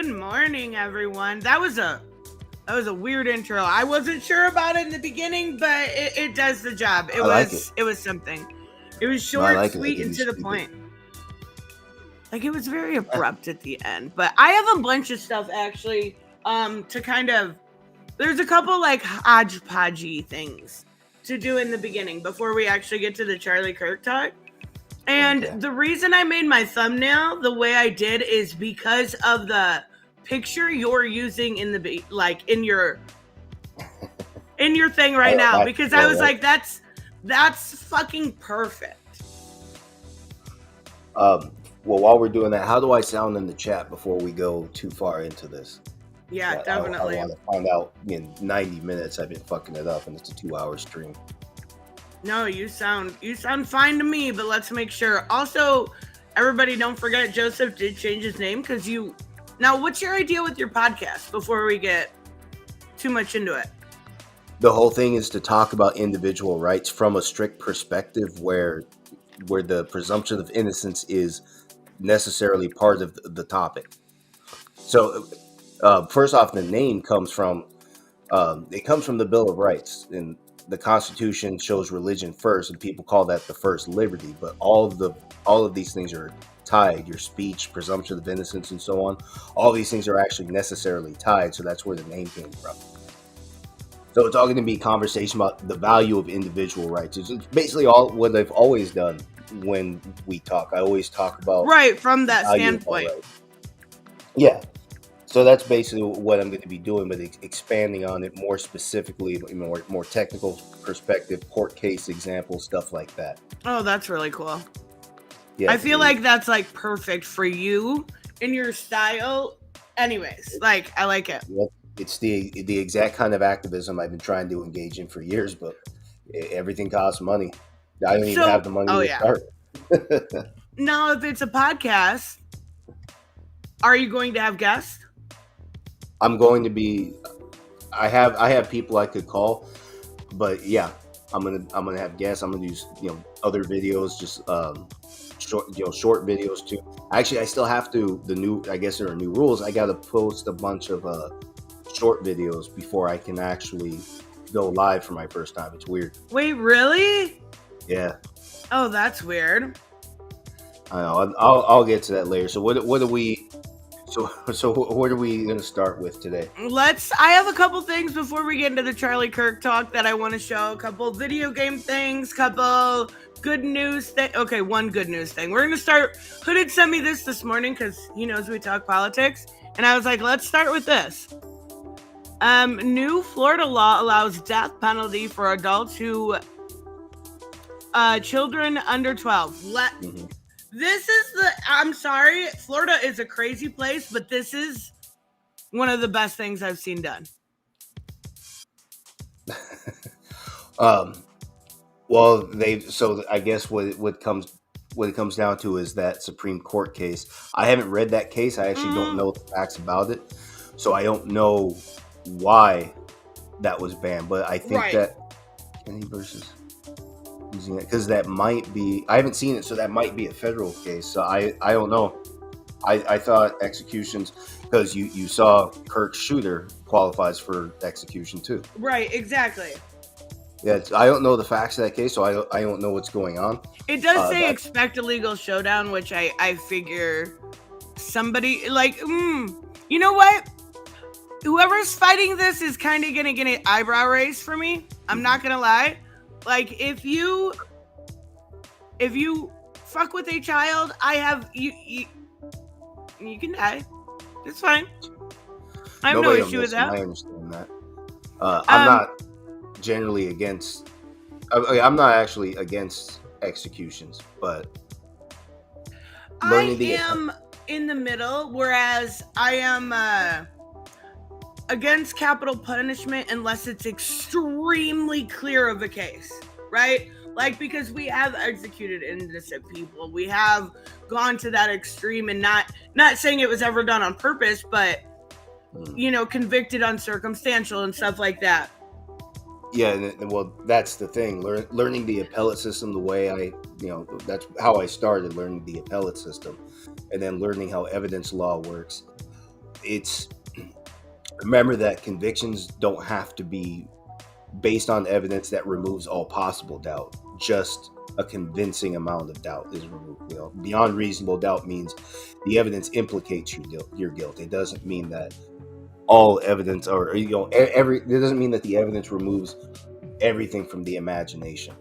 Good morning, everyone. That was a weird intro. I wasn't sure about it in the beginning, but it does the job. It I like it. was something. It was No, I short, like it. I sweet, think and you to the should keep it. point. Like it was very abrupt at the end. But I have a bunch of stuff actually to kind of there's a couple like hodgepodgey things to do in the beginning before we actually get to the Charlie Kirk talk. And Okay. the reason I made my thumbnail the way I did is because of the picture you're using in the in your thing right now. Because I was like, that's fucking perfect. Well, while we're doing that, how do I sound in the chat before we go too far into this? Yeah, definitely. I want to find out. In 90 minutes, I've been fucking it up, and it's a 2-hour stream. No, you sound fine to me, but let's make sure. Also, everybody, don't forget Joseph did change his name because you. Now, what's your idea with your podcast? Before we get too much into it, The whole thing is to talk about individual rights from a strict perspective, where the presumption of innocence is necessarily part of the topic. So, first off, the name comes from the Bill of Rights, and the Constitution shows religion first, and people call that the first liberty. But all of these things are tied. Your speech, presumption of innocence, and so on. All these things are actually necessarily tied. So that's where the name came from. So it's all going to be conversation about the value of individual rights. It's basically all what I've always done when we talk. I always talk about right from that standpoint. Yeah. So that's basically what I'm going to be doing, but expanding on it more specifically, more technical perspective, court case examples, stuff like that. Oh, that's really cool. Yeah, I feel like that's like perfect for you in your style. Anyways, like I like it. It's the exact kind of activism I've been trying to engage in for years, but everything costs money. I don't even have the money to start. Now, if it's a podcast, are you going to have guests? I'm going to be. I have people I could call, but yeah, I'm gonna have guests. I'm gonna use other videos, just short videos too. Actually, I still have to. I guess there are new rules. I got to post a bunch of short videos before I can actually go live for my first time. It's weird. Wait, really? Yeah. Oh, that's weird. I know. I'll get to that later. So what are we? So what are we going to start with today? I have a couple things before we get into the Charlie Kirk talk that I want to show. A couple video game things, couple good news thing. Okay, one good news thing. We're going to start. Hooded sent me this morning because he knows we talk politics. And I was like, let's start with this. New Florida law allows death penalty for adults who children under 12. This is I'm sorry, Florida is a crazy place, but this is one of the best things I've seen done. Well, so I guess what it comes down to is that Supreme Court case. I haven't read that case. I actually don't know the facts about it, so I don't know why that was banned. But I think that Kennedy versus using it because that might be. I haven't seen it, so that might be a federal case. So I don't know. I thought executions, because you saw Kirk's shooter qualifies for execution too. Right, exactly. Yeah, I don't know the facts of that case, so I don't know what's going on. It does say expect a legal showdown, which I figure somebody like, you know what? Whoever's fighting this is kind of gonna get an eyebrow raise for me. I'm not gonna lie. Like if you fuck with a child, you can die. It's fine. I have no issue with that. I understand that. I'm not generally against. I'm not actually against executions, but I am in the middle. Whereas I am against capital punishment unless it's extremely clear of a case, right? Like, because we have executed innocent people. We have gone to that extreme, and not saying it was ever done on purpose, but, convicted on circumstantial and stuff like that. Yeah, well, that's the thing. Learning the appellate system the way that's how I started learning the appellate system. And then learning how evidence law works. it's remember that convictions don't have to be based on evidence that removes all possible doubt. Just a convincing amount of doubt is removed. Beyond reasonable doubt means the evidence implicates your guilt. It doesn't mean that all evidence, or it doesn't mean that the evidence removes everything from the imagination.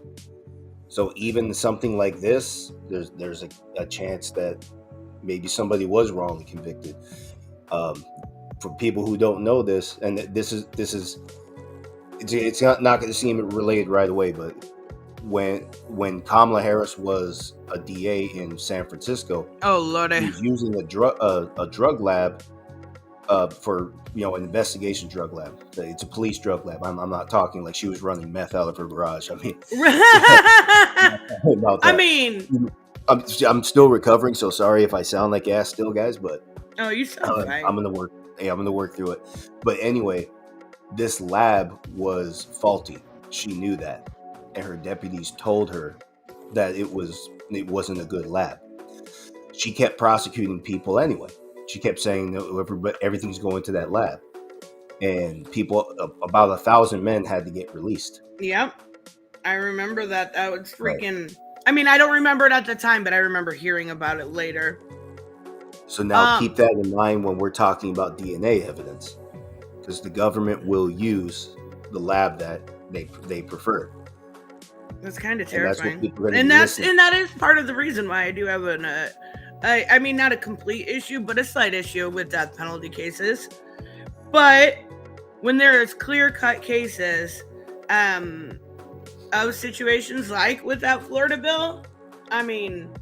So even something like this, there's a chance that maybe somebody was wrongly convicted. For people who don't know this, and this is it's not going to seem related right away, but when Kamala Harris was a DA in San Francisco, oh lordy, she was using a drug lab for an investigation drug lab. It's a police drug lab. I'm not talking like she was running meth out of her garage. I mean, about that. I mean, I'm still recovering, so sorry if I sound like ass still, guys. But oh, you sound fine. I'm gonna work. I'm gonna work through it. But anyway, this lab was faulty. She knew that, and her deputies told her that it wasn't a good lab. She kept prosecuting people anyway. She kept saying that everything's going to that lab, and people, about 1,000 men, had to get released. Yep, I remember that. That was freaking. Right. I mean, I don't remember it at the time, but I remember hearing about it later. So now keep that in mind when we're talking about DNA evidence, because the government will use the lab that they prefer. That's kind of terrifying, and that is part of the reason why I do have I mean, not a complete issue, but a slight issue with death penalty cases. But when there's clear-cut cases of situations like with that Florida bill, I mean,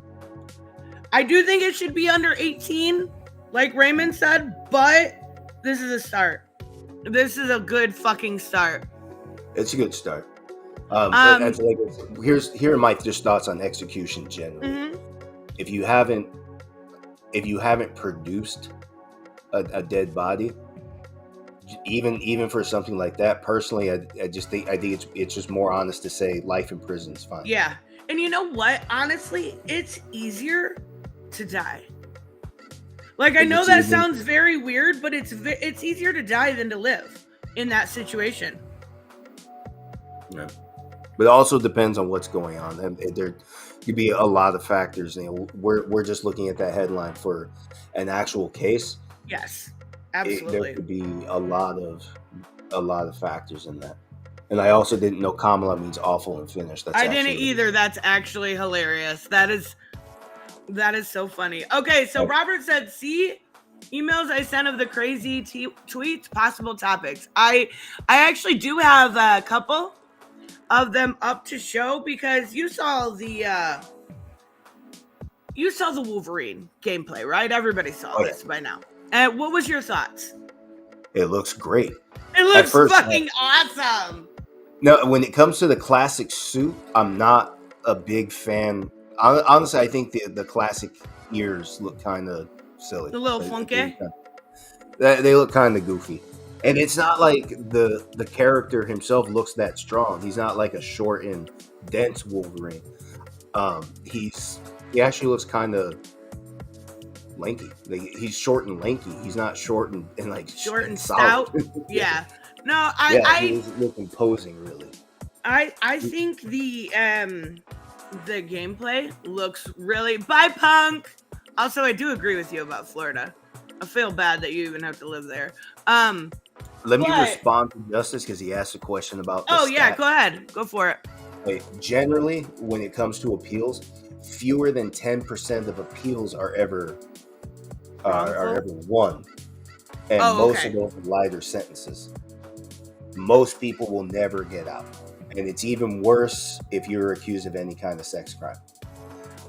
I do think it should be under 18, like Raymond said, but this is a start. This is a good fucking start. It's a good start. But here are my just thoughts on execution generally. Mm-hmm. If you haven't produced a dead body, even for something like that, personally, I think it's just more honest to say life in prison is fine. Yeah, and you know what? Honestly, it's easier to die. Like, I know that sounds very weird, but it's easier to die than to live in that situation. Yeah. But it also depends on what's going on. And there could be a lot of factors. We're just looking at that headline for an actual case. Yes, absolutely. There could be a lot of factors in that. And I also didn't know Kamala means awful and finished. I didn't either. That's actually hilarious. That is so funny. Okay, so Robert said, see emails I sent of the crazy tweets, possible topics. I actually do have a couple of them up to show, because you saw the Wolverine gameplay, right? Everybody saw this by now. And what was your thoughts? It looks great. It looks fucking awesome. No, when it comes to the classic suit, I'm not a big fan. Honestly, I think the classic ears look kind of silly. The little funky. They look kind of goofy. And it's not like the character himself looks that strong. He's not like a short and dense Wolverine. He actually looks kind of lanky. He's short and lanky. He's not short and like short and stout. Yeah. No, he doesn't look imposing, really. I think the gameplay looks really by Punk. Also, I do agree with you about Florida. I feel bad that you even have to live there. Let me respond to Justice, because he asked a question about the stat. Yeah, go ahead. Go for it. Okay. Generally, when it comes to appeals, fewer than 10% of appeals are ever won. And most of those are lighter sentences. Most people will never get out. And it's even worse if you're accused of any kind of sex crime.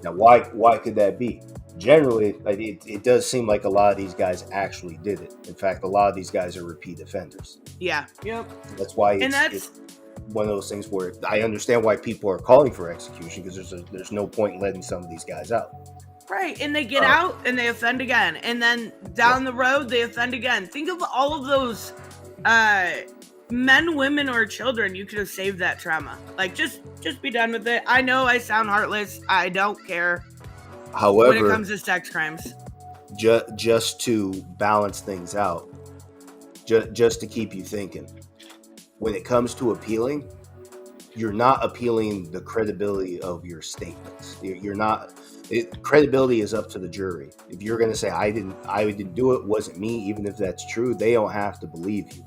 Now, why could that be? Generally, it does seem like a lot of these guys actually did it. In fact, a lot of these guys are repeat offenders. Yeah. Yep. That's why it's one of those things where I understand why people are calling for execution, because there's no point in letting some of these guys out. Right, and they get out and they offend again, and then down the road they offend again. Think of all of those men, women, or children you could have saved that trauma. Like, just be done with it. I know I sound heartless. I don't care. However, when it comes to sex crimes, just to balance things out, just to keep you thinking. When it comes to appealing, you're not appealing the credibility of your statements. You're not. Credibility is up to the jury. If you're going to say I didn't do it, wasn't me, even if that's true, they don't have to believe you,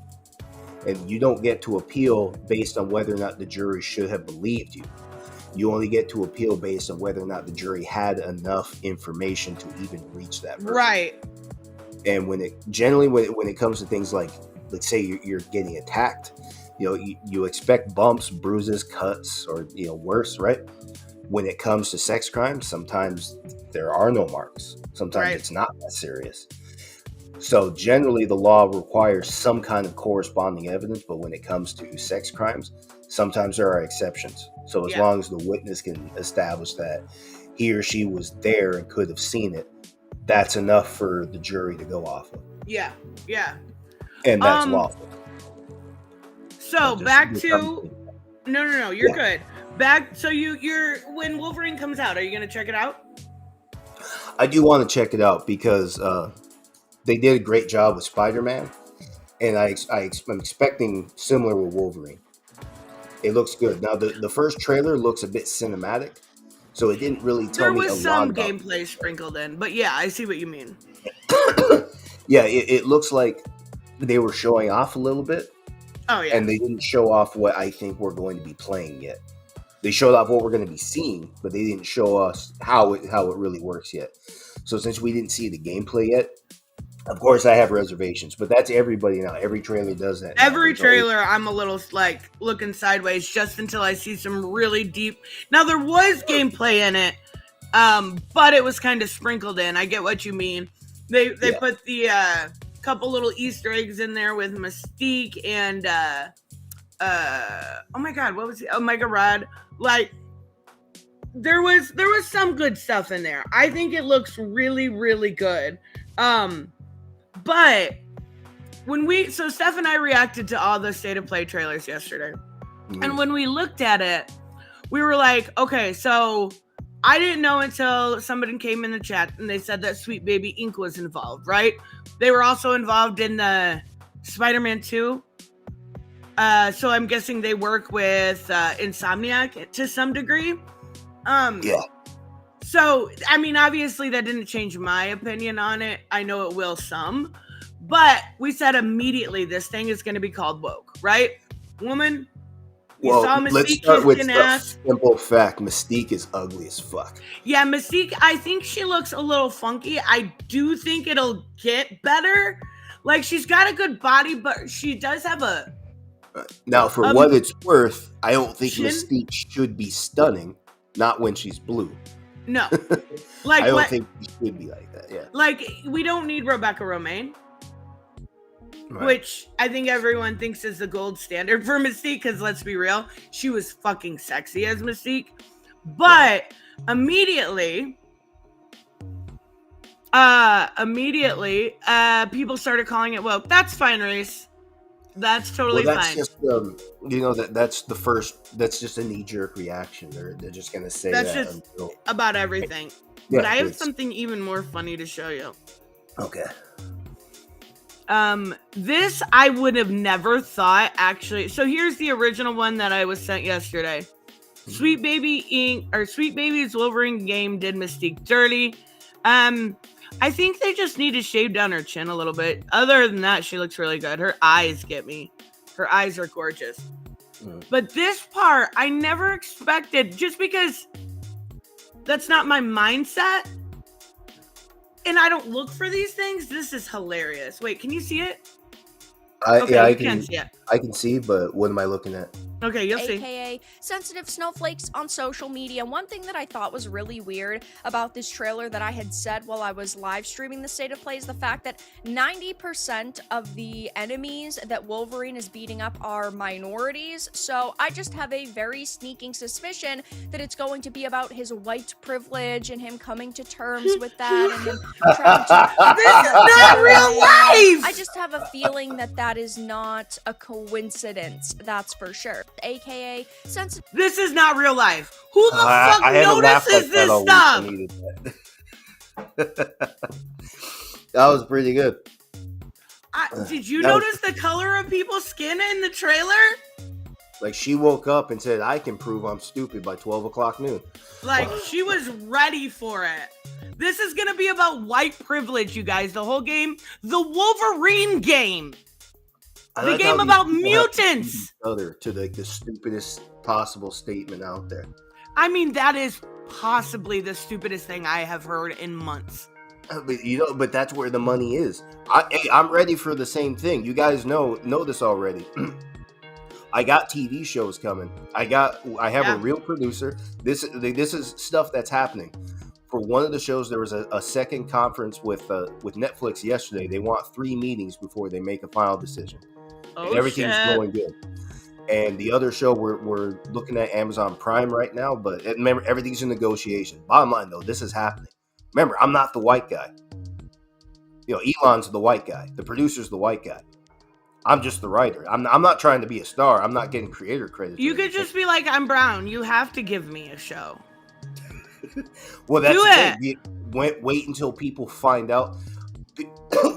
and you don't get to appeal based on whether or not the jury should have believed you. You only get to appeal based on whether or not the jury had enough information to even reach that verdict. Right. And when it comes to things like, let's say you're getting attacked, you expect bumps, bruises, cuts, or worse, right? When it comes to sex crimes, sometimes there are no marks. Sometimes it's not that serious. So generally, the law requires some kind of corresponding evidence, but when it comes to sex crimes, sometimes there are exceptions. So as long as the witness can establish that he or she was there and could have seen it, that's enough for the jury to go off of. Yeah. And that's lawful. So back to no, you're good. Back, so you're when Wolverine comes out, are you gonna check it out? I do want to check it out because they did a great job with Spider-Man, and I'm expecting similar with Wolverine. It looks good. Now the first trailer looks a bit cinematic, so it didn't really tell me a lot. There was some gameplay sprinkled in, but yeah, I see what you mean. Yeah, it looks like they were showing off a little bit. Oh yeah, and they didn't show off what I think we're going to be playing yet. They showed off what we're going to be seeing, but they didn't show us how it really works yet. So since we didn't see the gameplay yet, of course I have reservations. But that's everybody now. Every trailer does that. Every trailer, I'm a little like looking sideways just until I see some really deep. Now there was gameplay in it, but it was kind of sprinkled in. I get what you mean. They put the couple little Easter eggs in there with Mystique and oh my god, what was it? Omega Rod. Like there was some good stuff in there. I think it looks really, really good. But so Steph and I reacted to all the State of Play trailers yesterday. Mm-hmm. And when we looked at it, we were like, okay, so I didn't know until somebody came in the chat and they said that Sweet Baby Inc. was involved, right? They were also involved in the Spider-Man 2. So I'm guessing they work with Insomniac to some degree. Yeah. So, I mean, obviously that didn't change my opinion on it. I know it will some. But we said immediately this thing is going to be called woke, right? Woman, you saw Mystique, let's start with the simple fact. Mystique is ugly as fuck. Yeah, Mystique, I think she looks a little funky. I do think it'll get better. Like, she's got a good body, but she does have a... Now, for what it's worth, I don't think Mystique should be stunning. Not when she's blue. No. Like, I don't think she should be like that, yeah. Like, we don't need Rebecca Romijn. Right. Which I think everyone thinks is the gold standard for Mystique, because let's be real, she was fucking sexy as Mystique. But immediately, people started calling it woke. That's fine, Reese. That's totally fine. Just, that's just a knee-jerk reaction. They're just going to say that's that. That's just about everything. Yeah, but I have something even more funny to show you. Okay. This I would have never thought, actually. So here's the original one that I was sent yesterday. Sweet Baby Inc. or Sweet Baby's Wolverine game did Mystique dirty. I think they just need to shave down her chin a little bit. Other than that, she looks really good. Her eyes get me. Her eyes are gorgeous. But this part, I never expected, just because that's not my mindset. And I don't look for these things. This is hilarious. Wait, can you see it? I can see it. I can see, but what am I looking at? Okay, you'll see. AKA sensitive snowflakes on social media. One thing that I thought was really weird about this trailer that I had said while I was live streaming the State of Play is the fact that 90% of the enemies that Wolverine is beating up are minorities. So I just have a very sneaking suspicion that it's going to be about his white privilege and him coming to terms with that and him trying to... This is not real life! I just have a feeling that that is not a coincidence, that's for sure. AKA sensitive. This is not real life. Who the fuck notices this stuff? That was pretty good. Did you That was- notice the color of people's skin in the trailer? Like, she woke up and said, I can prove I'm stupid by 12 o'clock noon. Like, she was ready for it. This is gonna be about white privilege, you guys. The whole game. The Wolverine game. I The like game how about these people have to mutants. beat each other to like the stupidest possible statement out there. I mean, that is possibly the stupidest thing I have heard in months. But that's where the money is. I'm ready for the same thing. You guys know this already. I got TV shows coming. I have a real producer. This is stuff that's happening. For one of the shows, there was a second conference with Netflix yesterday. They want 3 meetings before they make a final decision. And everything's going good. And the other show, we're looking at Amazon Prime right now, but remember, everything's in negotiation. Bottom line, though, this is happening. Remember, I'm not the white guy. Elon's the white guy. The producer's the white guy. I'm just the writer. I'm not trying to be a star. I'm not getting creator credit. You could just be like, I'm brown. You have to give me a show. Well, that's Do the it. thing. Wait until people find out.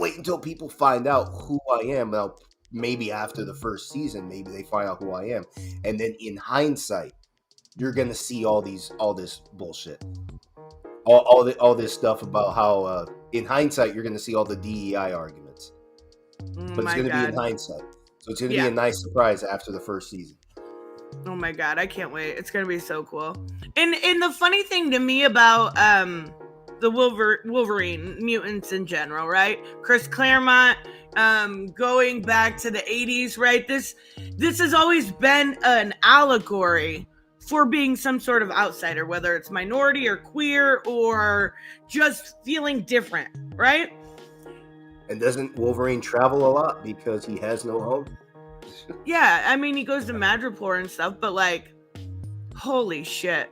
Wait until people find out who I am. Now, maybe after the first season, maybe they find out who I am, and then in hindsight, you're gonna see all this bullshit, all this stuff about how in hindsight you're gonna see all the DEI arguments, but it's gonna be in hindsight, so it's gonna be a nice surprise after the first season. Oh my god, I can't wait. It's gonna be so cool. And the funny thing to me about the Wolverine mutants in general, right? Chris Claremont, going back to the 80s, right? This has always been an allegory for being some sort of outsider, whether it's minority or queer or just feeling different, right? And doesn't Wolverine travel a lot because he has no home? Yeah, I mean, he goes to Madripoor and stuff, but like, holy shit.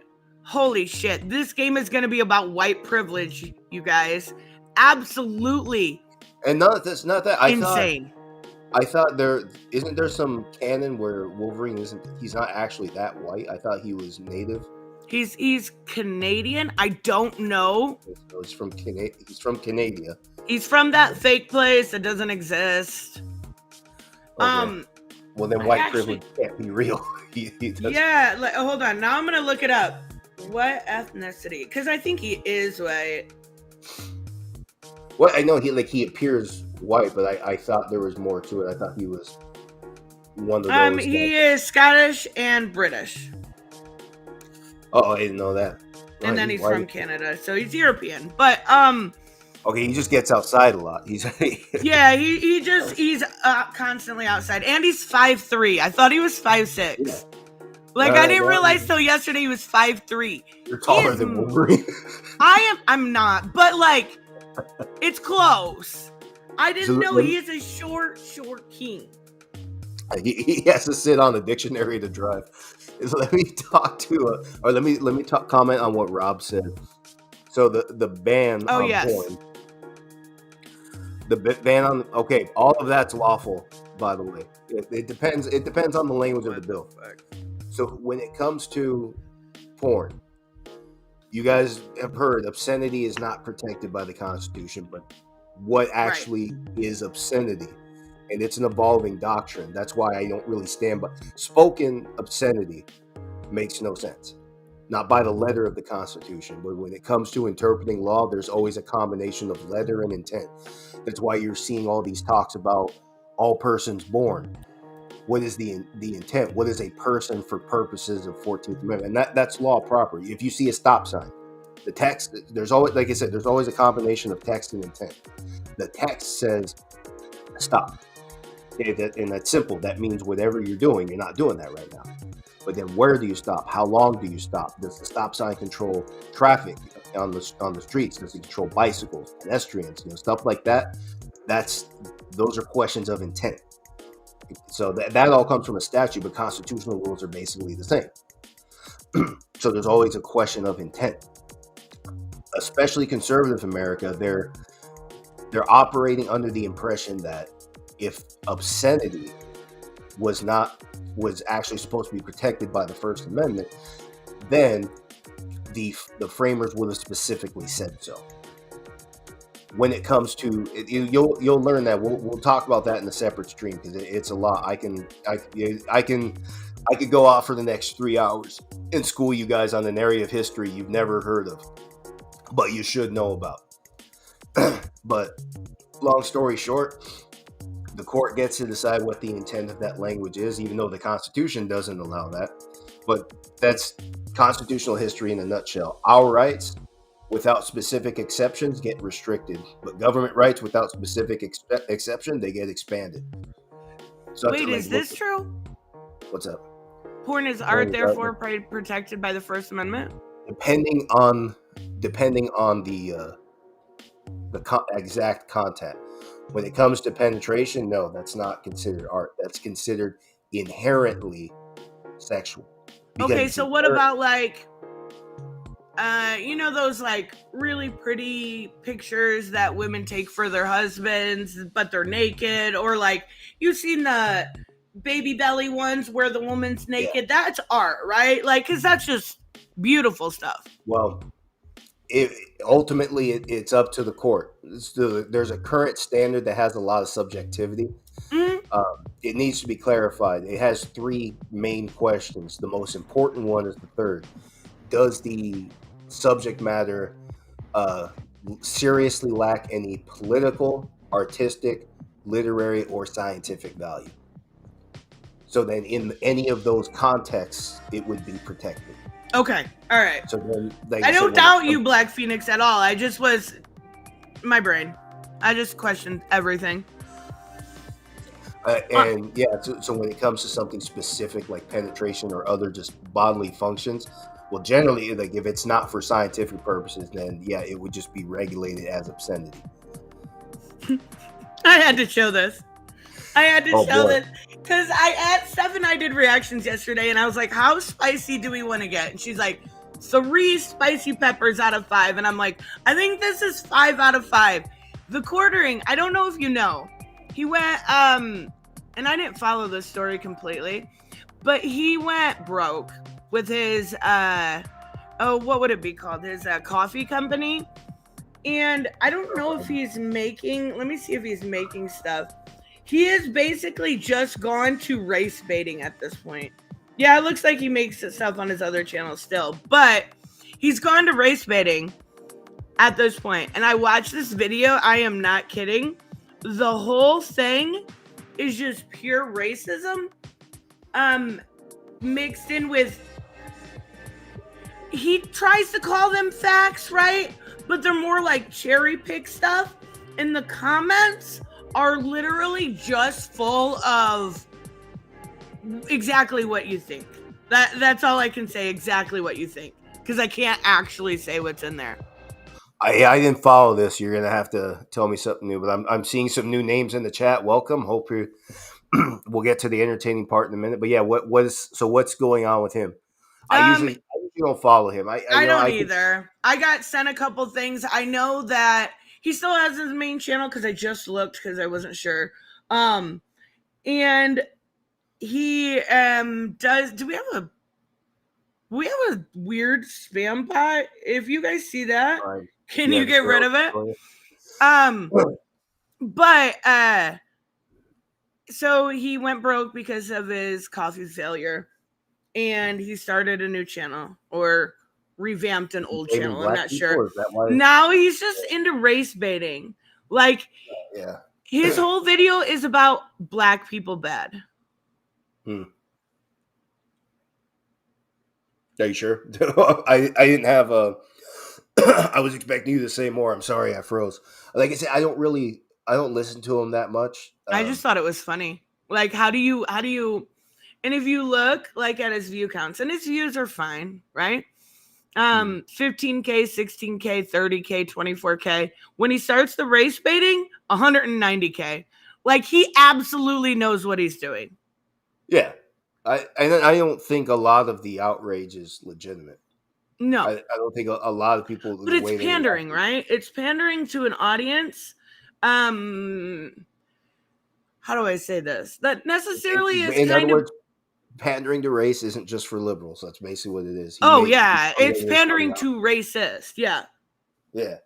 This game is going to be about white privilege, you guys. Absolutely. And not that. Insane. I thought isn't there some canon where Wolverine he's not actually that white. I thought he was native. He's Canadian. I don't know. So he's from Canada. He's from that fake place that doesn't exist. Okay. Well, then white privilege can't be real. Yeah, hold on. Now I'm gonna look it up. What ethnicity? Because I think he is white. Well, I know he appears white, but I thought there was more to it. I thought he was one of those. He is Scottish and British. Oh, I didn't know that. And then he's from Canada, so he's European. But okay, he just gets outside a lot. He's he's constantly outside, and he's 5'3". I thought he was 5'6". Yeah. Like I didn't realize till yesterday he was 5'3". You're taller than Wolverine. I'm not, but like it's close. I didn't know he is a short king. He has to sit on a dictionary to drive. Let me talk to let me comment on what Rob said. So the ban on porn. The ban on all of that's lawful, by the way. It depends on the language of the bill. So when it comes to porn, you guys have heard obscenity is not protected by the Constitution, but what actually is obscenity? And it's an evolving doctrine. That's why I don't really stand by. Spoken obscenity makes no sense. Not by the letter of the Constitution, but when it comes to interpreting law, there's always a combination of letter and intent. That's why you're seeing all these talks about all persons born. What is the intent? What is a person for purposes of 14th Amendment? And that's law proper. If you see a stop sign, the text, there's always, like I said, there's always a combination of text and intent. The text says stop. Okay, and that's simple. That means whatever you're doing, you're not doing that right now. But then where do you stop? How long do you stop? Does the stop sign control traffic on the streets? Does it control bicycles, pedestrians, stuff like that? Those are questions of intent. So that all comes from a statute, but constitutional rules are basically the same. So there's always a question of intent. Especially conservative America, they're operating under the impression that if obscenity was actually supposed to be protected by the First Amendment, then the framers would have specifically said so. when it comes to you'll learn that we'll talk about that in a separate stream because it's a lot. I could go off for the next 3 hours and school you guys on an area of history you've never heard of, but you should know about. But long story short, the court gets to decide what the intent of that language is, even though the Constitution doesn't allow that. But that's constitutional history in a nutshell. Our rights, without specific exceptions, get restricted, but government rights, without specific exception, they get expanded. Wait, is this true? What's up? Porn is art, therefore protected by the First Amendment. Depending on the exact content. When it comes to penetration, no, that's not considered art. That's considered inherently sexual. Okay, so what about like, those like really pretty pictures that women take for their husbands, but they're naked, or like you've seen the baby belly ones where the woman's naked. Yeah. That's art, right? Like, because that's just beautiful stuff. Well, ultimately it's up to the court. There's a current standard that has a lot of subjectivity. Mm-hmm. It needs to be clarified. It has 3 main questions. The most important one is the third. Does the subject matter seriously lack any political, artistic, literary, or scientific value? So then in any of those contexts, it would be protected. Okay. All right. So then, I don't doubt you, Black Phoenix, at all. I just was my brain. I just questioned everything. So when it comes to something specific like penetration or other just bodily functions, well, generally, like if it's not for scientific purposes, then yeah, it would just be regulated as obscenity. I had to show this. This because at 7 I did reactions yesterday, and I was like, "How spicy do we want to get?" And she's like, 3 spicy peppers out of 5, and I'm like, "I think this is 5 out of 5." The quartering, I don't know if you know, he went and I didn't follow this story completely, but he went broke with his what would it be called? His coffee company, and I don't know if he's making. Let me see if he's making stuff. He has basically just gone to race baiting at this point. Yeah, it looks like he makes stuff on his other channel still, but he's gone to race baiting at this point. And I watched this video. I am not kidding. The whole thing is just pure racism, mixed in with. He tries to call them facts, right? But they're more like cherry pick stuff. In the comments are literally just full of exactly what you think. That's all I can say, exactly what you think, because I can't actually say what's in there. I didn't follow this. You're gonna have to tell me something new, but I'm seeing some new names in the chat. Welcome. Hope you we'll get to the entertaining part in a minute. But yeah, what's going on with him? I usually don't follow him. I don't either. I got sent a couple things. I know that he still has his main channel because I just looked because I wasn't sure. And he does. Do we have a weird spam bot? If you guys see that, can you get rid of it? But so he went broke because of his coffee failure, and he started a new channel or revamped an old channel. I'm not sure. Now he's just into race baiting. Like, yeah, his whole video is about black people bad. Are you sure? I didn't have a. I was expecting you to say more. I'm sorry, I froze. Like I said, I don't listen to him that much. I just thought it was funny. Like, how do you? And if you look like at his view counts, and his views are fine, right? 15K, 16K, 30K, 24K. When he starts the race baiting, 190K. Like, he absolutely knows what he's doing. Yeah. I don't think a lot of the outrage is legitimate. No. I don't think a lot of people. But it's pandering, right? It's pandering to an audience. How do I say this? That necessarily is in other words, pandering to race isn't just for liberals. That's basically what it is. It's pandering to racist. Yeah. Yeah.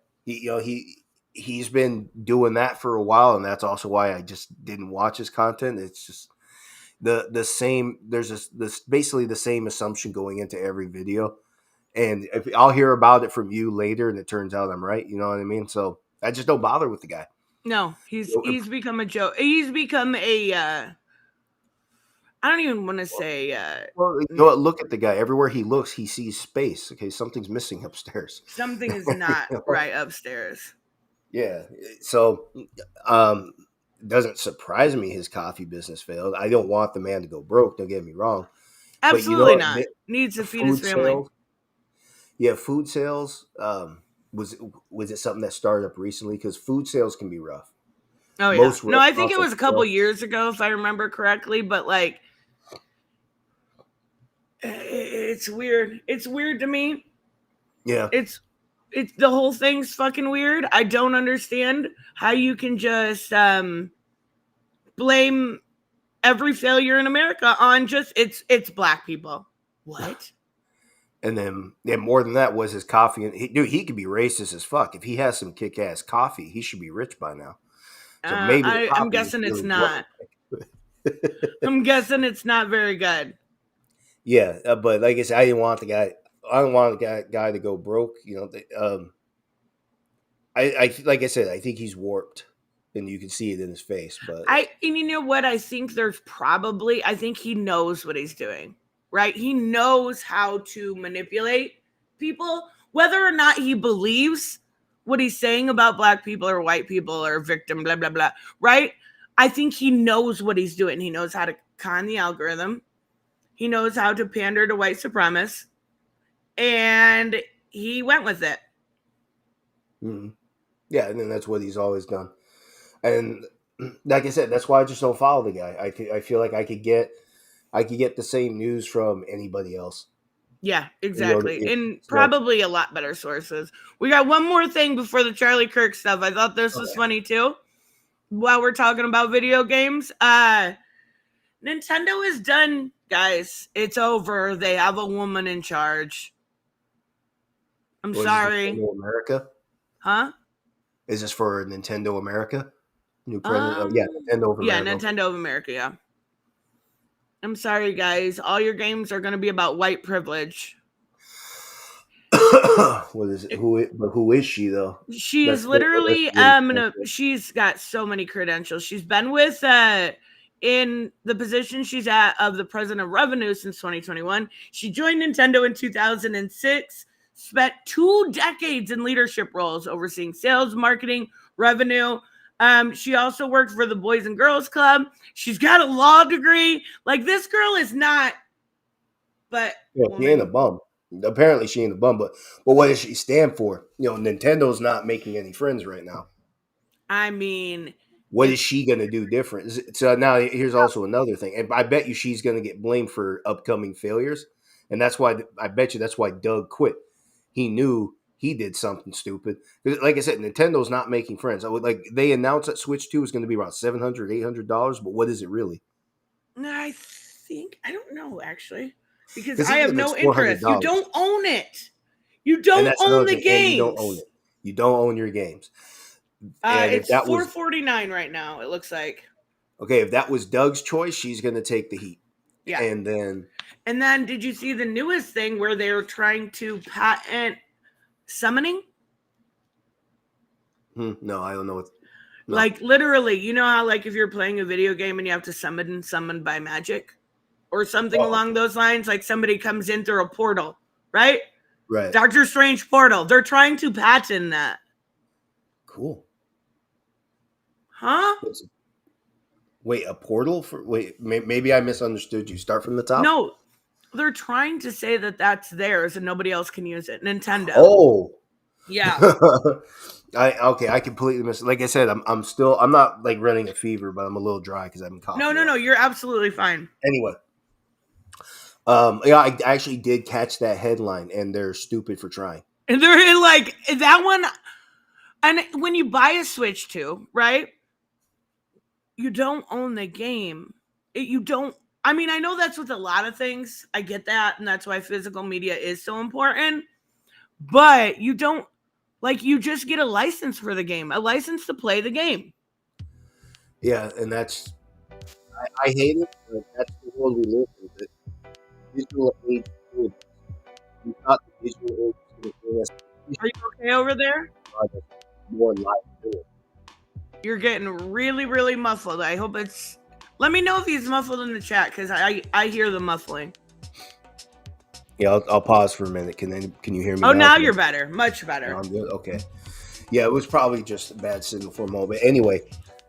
he's been doing that for a while, and that's also why I just didn't watch his content. It's just the same. There's this basically the same assumption going into every video, and if I'll hear about it from you later, and it turns out I'm right. You know what I mean? So I just don't bother with the guy. No, he's become a joke. He's become a I don't even want to say Well, you know what? Look at the guy. Everywhere he looks, he sees space. Okay, something's missing upstairs. something is not You know? right upstairs. Yeah. So, it doesn't surprise me his coffee business failed. I don't want the man to go broke. Don't get me wrong. But you know Absolutely what? not. Needs to feed his Food family. sales. Yeah, food sales. Was it something that started up recently? Because food sales can be rough. Oh yeah. Most No, I think it restaurants will was a couple fail. years ago if I remember correctly, but like it's weird. It's weird to me. Yeah. It's the whole thing's fucking weird. I don't understand how you can just blame every failure in America on just it's black people. What? And then more than that was his coffee. And dude, he could be racist as fuck. If he has some kick ass coffee, he should be rich by now. So maybe the I'm coffee is guessing it's really not. what. I'm guessing it's not very good. Yeah, but like I said, I didn't want the guy. I don't want the guy to go broke. You know, I like I said, I think he's warped, and you can see it in his face. But And you know what? I think I think he knows what he's doing, right? He knows how to manipulate people, whether or not he believes what he's saying about black people or white people or victim, blah, blah, blah, right? I think he knows what he's doing. He knows how to con the algorithm. He knows how to pander to white supremacists. And he went with it. mm-hmm. Yeah, and then that's what he's always done. And like I said, that's why I just don't follow the guy. I feel like I could get the same news from anybody else. Yeah, exactly. You know, and probably a lot better sources. We got one more thing before the Charlie Kirk stuff. I thought this was funny too. While we're talking about video games, Nintendo is done, guys. It's over. They have a woman in charge. I'm sorry. Nintendo America? Huh? Is this for Nintendo America? New president? Yeah, Nintendo of America. Yeah, Nintendo of America, yeah. I'm sorry, guys. All your games are going to be about white privilege. What is it? Who is she though? She's literally she's got so many credentials. She's been with in the position she's at of the president of revenue since 2021. She joined Nintendo in 2006, spent 2 decades in leadership roles overseeing sales, marketing, revenue. She also worked for the Boys and Girls Club. She's got a law degree. Like, this girl is not, but yeah, she ain't a bum. Apparently she ain't a bum, but what does she stand for? You know, Nintendo's not making any friends right now. I mean, what is she going to do different? So now here's also another thing. And I bet you she's going to get blamed for upcoming failures. And that's why I bet you that's why Doug quit. He knew he did something stupid. Like I said, Nintendo's not making friends. Like they announced that Switch 2 is going to be around $700, $800, but what is it really? I don't know actually. Because I have no interest. You don't own it. You don't own the games. You don't own it. You don't own your games. It's $449 right now, it looks like. Okay, if that was Doug's choice, she's going to take the heat. Yeah. And then did you see the newest thing where they're trying to patent summoning? No, I don't know what. No. Like, literally, you know how, like, if you're playing a video game and you have to summon by magic? Or something along those lines, like somebody comes in through a portal, right? Right. Doctor Strange portal. They're trying to patent that. Cool. Huh? Wait, a portal for? Wait, maybe I misunderstood you. Start from the top. No, they're trying to say that that's theirs and nobody else can use it. Nintendo. Oh. Yeah. I completely missed. Like I said, I'm not like running a fever, but I'm a little dry because I've been coughing. No, you're absolutely fine. Anyway. Yeah, I actually did catch that headline, and they're stupid for trying. And they're like that one. And when you buy a Switch 2, right? You don't own the game. You don't. I mean, I know that's with a lot of things. I get that, and that's why physical media is so important. But you don't Like, you just get a license for the game, a license to play the game. Yeah, and that's I hate it, but that's the world we live in. The digital age. We thought the digital age was going to bring us Are you okay over there? more life to it. You're getting really, really muffled. I hope it's. Let me know if he's muffled in the chat, because I hear the muffling. Yeah, I'll pause for a minute. Can you hear me? Oh, now you're better, much better. I'm good. Okay. Yeah, it was probably just a bad signal for a moment. Anyway,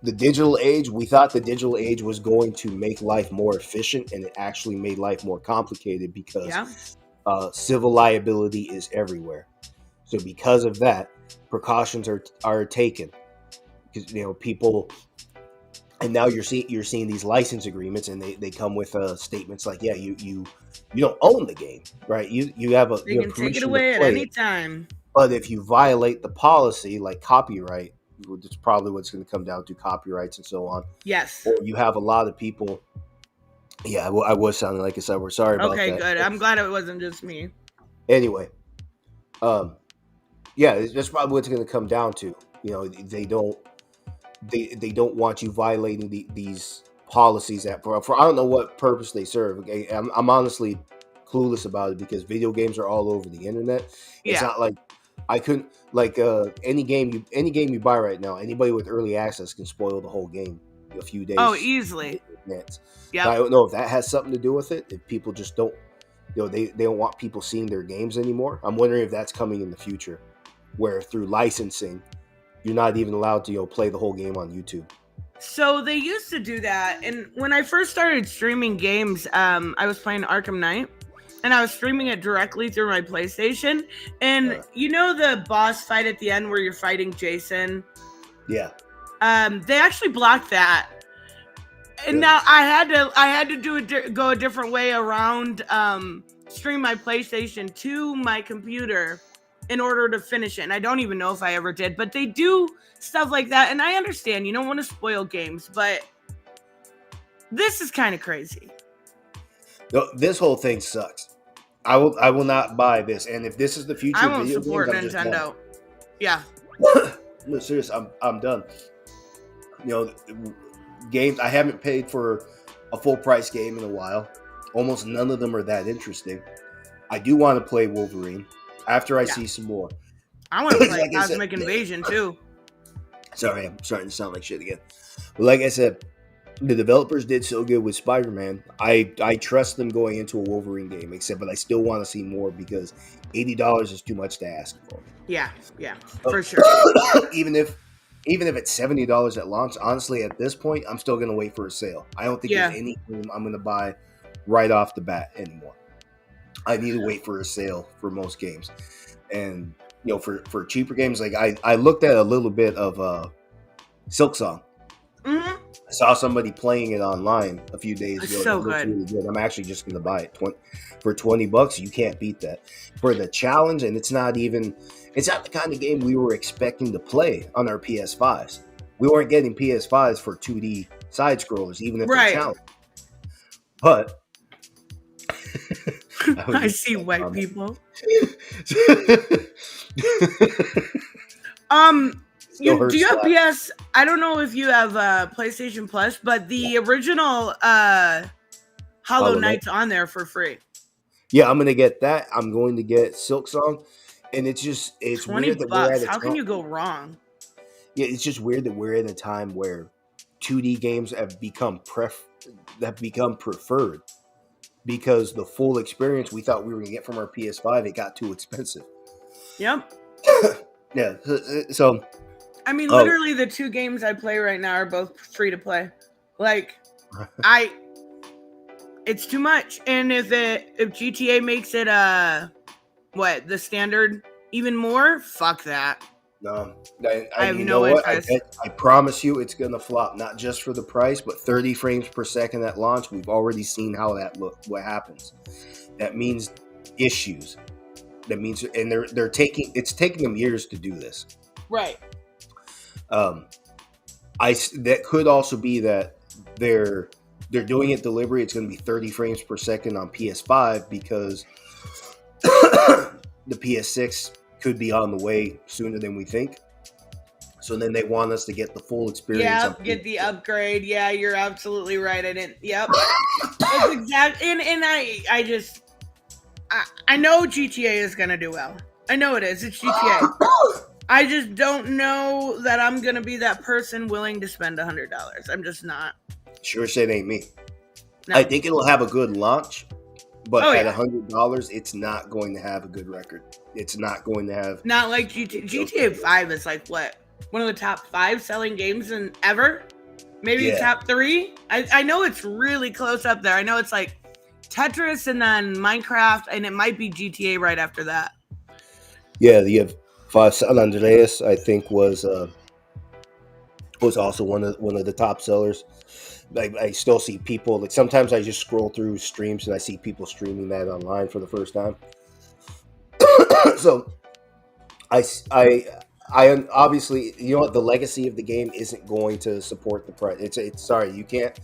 the digital age. We thought the digital age was going to make life more efficient, and it actually made life more complicated because civil liability is everywhere. So because of that, precautions are taken. Because people, and now you're seeing these license agreements, and they come with statements like, yeah, you don't own the game, right? You have a They can take it away at any time. But if you violate the policy, like copyright, which is probably what's going to come down to, copyrights and so on. Yes. Or you have a lot of people. Yeah, I was sounding like I said. We're sorry about that. Okay, good. I'm glad it wasn't just me. Anyway, yeah, that's probably what it's going to come down to. They don't want you violating these policies that for I don't know what purpose they serve. Okay, I'm honestly clueless about it because video games are all over the internet. It's not like I couldn't any game you buy right now. Anybody with early access can spoil the whole game a few days. Oh, easily. Yeah, I don't know if that has something to do with it. If people just don't, they don't want people seeing their games anymore. I'm wondering if that's coming in the future, where through licensing, you're not even allowed to play the whole game on YouTube. So they used to do that, and when I first started streaming games, I was playing Arkham Knight, and I was streaming it directly through my PlayStation. And the boss fight at the end where you're fighting Jason? Yeah. They actually blocked that. And now I had to go a different way around, stream my PlayStation to my computer in order to finish it. And I don't even know if I ever did, but they do stuff like that. And I understand you don't want to spoil games, but this is kind of crazy. No, this whole thing sucks. I will not buy this. And if this is the future, I won't support Nintendo. Yeah. No, serious. I'm done. Games I haven't paid for a full price game in a while. Almost none of them are that interesting. I do want to play Wolverine after I see some more. I want to play Cosmic Invasion too. Sorry, I'm starting to sound like shit again. But like I said, the developers did so good with Spider-Man. I trust them going into a Wolverine game, but I still want to see more because $80 is too much to ask for. Yeah, for sure. Even if it's $70 at launch, honestly, at this point, I'm still going to wait for a sale. I don't think there's any game I'm going to buy right off the bat anymore. I need to wait for a sale for most games. And, for cheaper games, like I looked at a little bit of Silk Song. Mm-hmm. I saw somebody playing it online a few days ago. It's so good. Really good. I'm actually just going to buy it for $20. You can't beat that for the challenge. And it's not the kind of game we were expecting to play on our PS5s. We weren't getting PS5s for 2D side scrollers, even if they're challenge. But I see white people. Do you have PS? I don't know if you have PlayStation Plus, but the original Hollow Knight's on there for free. Yeah, I'm gonna get that. I'm going to get Silk Song, and it's $20. weird that we're at How can you go wrong? Yeah, it's just weird that we're in a time where 2D games have become preferred because the full experience we thought we were gonna get from our PS5, it got too expensive. Yep. Yeah. So. I mean, literally, the two games I play right now are both free to play. Like, it's too much. And if GTA makes it the standard even more, fuck that. No, I have no interest. I promise you, it's gonna flop. Not just for the price, but 30 frames per second at launch. We've already seen how what happens. That means issues. That means, and it's taking them years to do this. Right. That could also be that they're doing it deliberately. It's going to be 30 frames per second on PS5 because the PS6 could be on the way sooner than we think. So then they want us to get the full experience. Yeah, get the upgrade. Yeah, you're absolutely right. I didn't. Yep. It's exact. And I just I know GTA is gonna do well. I know it is. It's GTA. I just don't know that I'm gonna be that person willing to spend $100. I'm just not. Sure shit ain't me. No. I think it'll have a good launch, but Oh, at yeah. $100, it's not going to have a good record. It's not going to have. Not like GTA 5 is like what? One of the top 5 selling games in ever? Maybe Yeah. top 3? I know it's really close up there. I know it's like Tetris and then Minecraft, and it might be GTA right after that. Yeah, the 5 San Andreas, I think, was also one of the top sellers. I still see people, like, sometimes I just scroll through streams and I see people streaming that online for the first time. So I obviously, you know what, the legacy of the game isn't going to support the price. It's sorry, you can't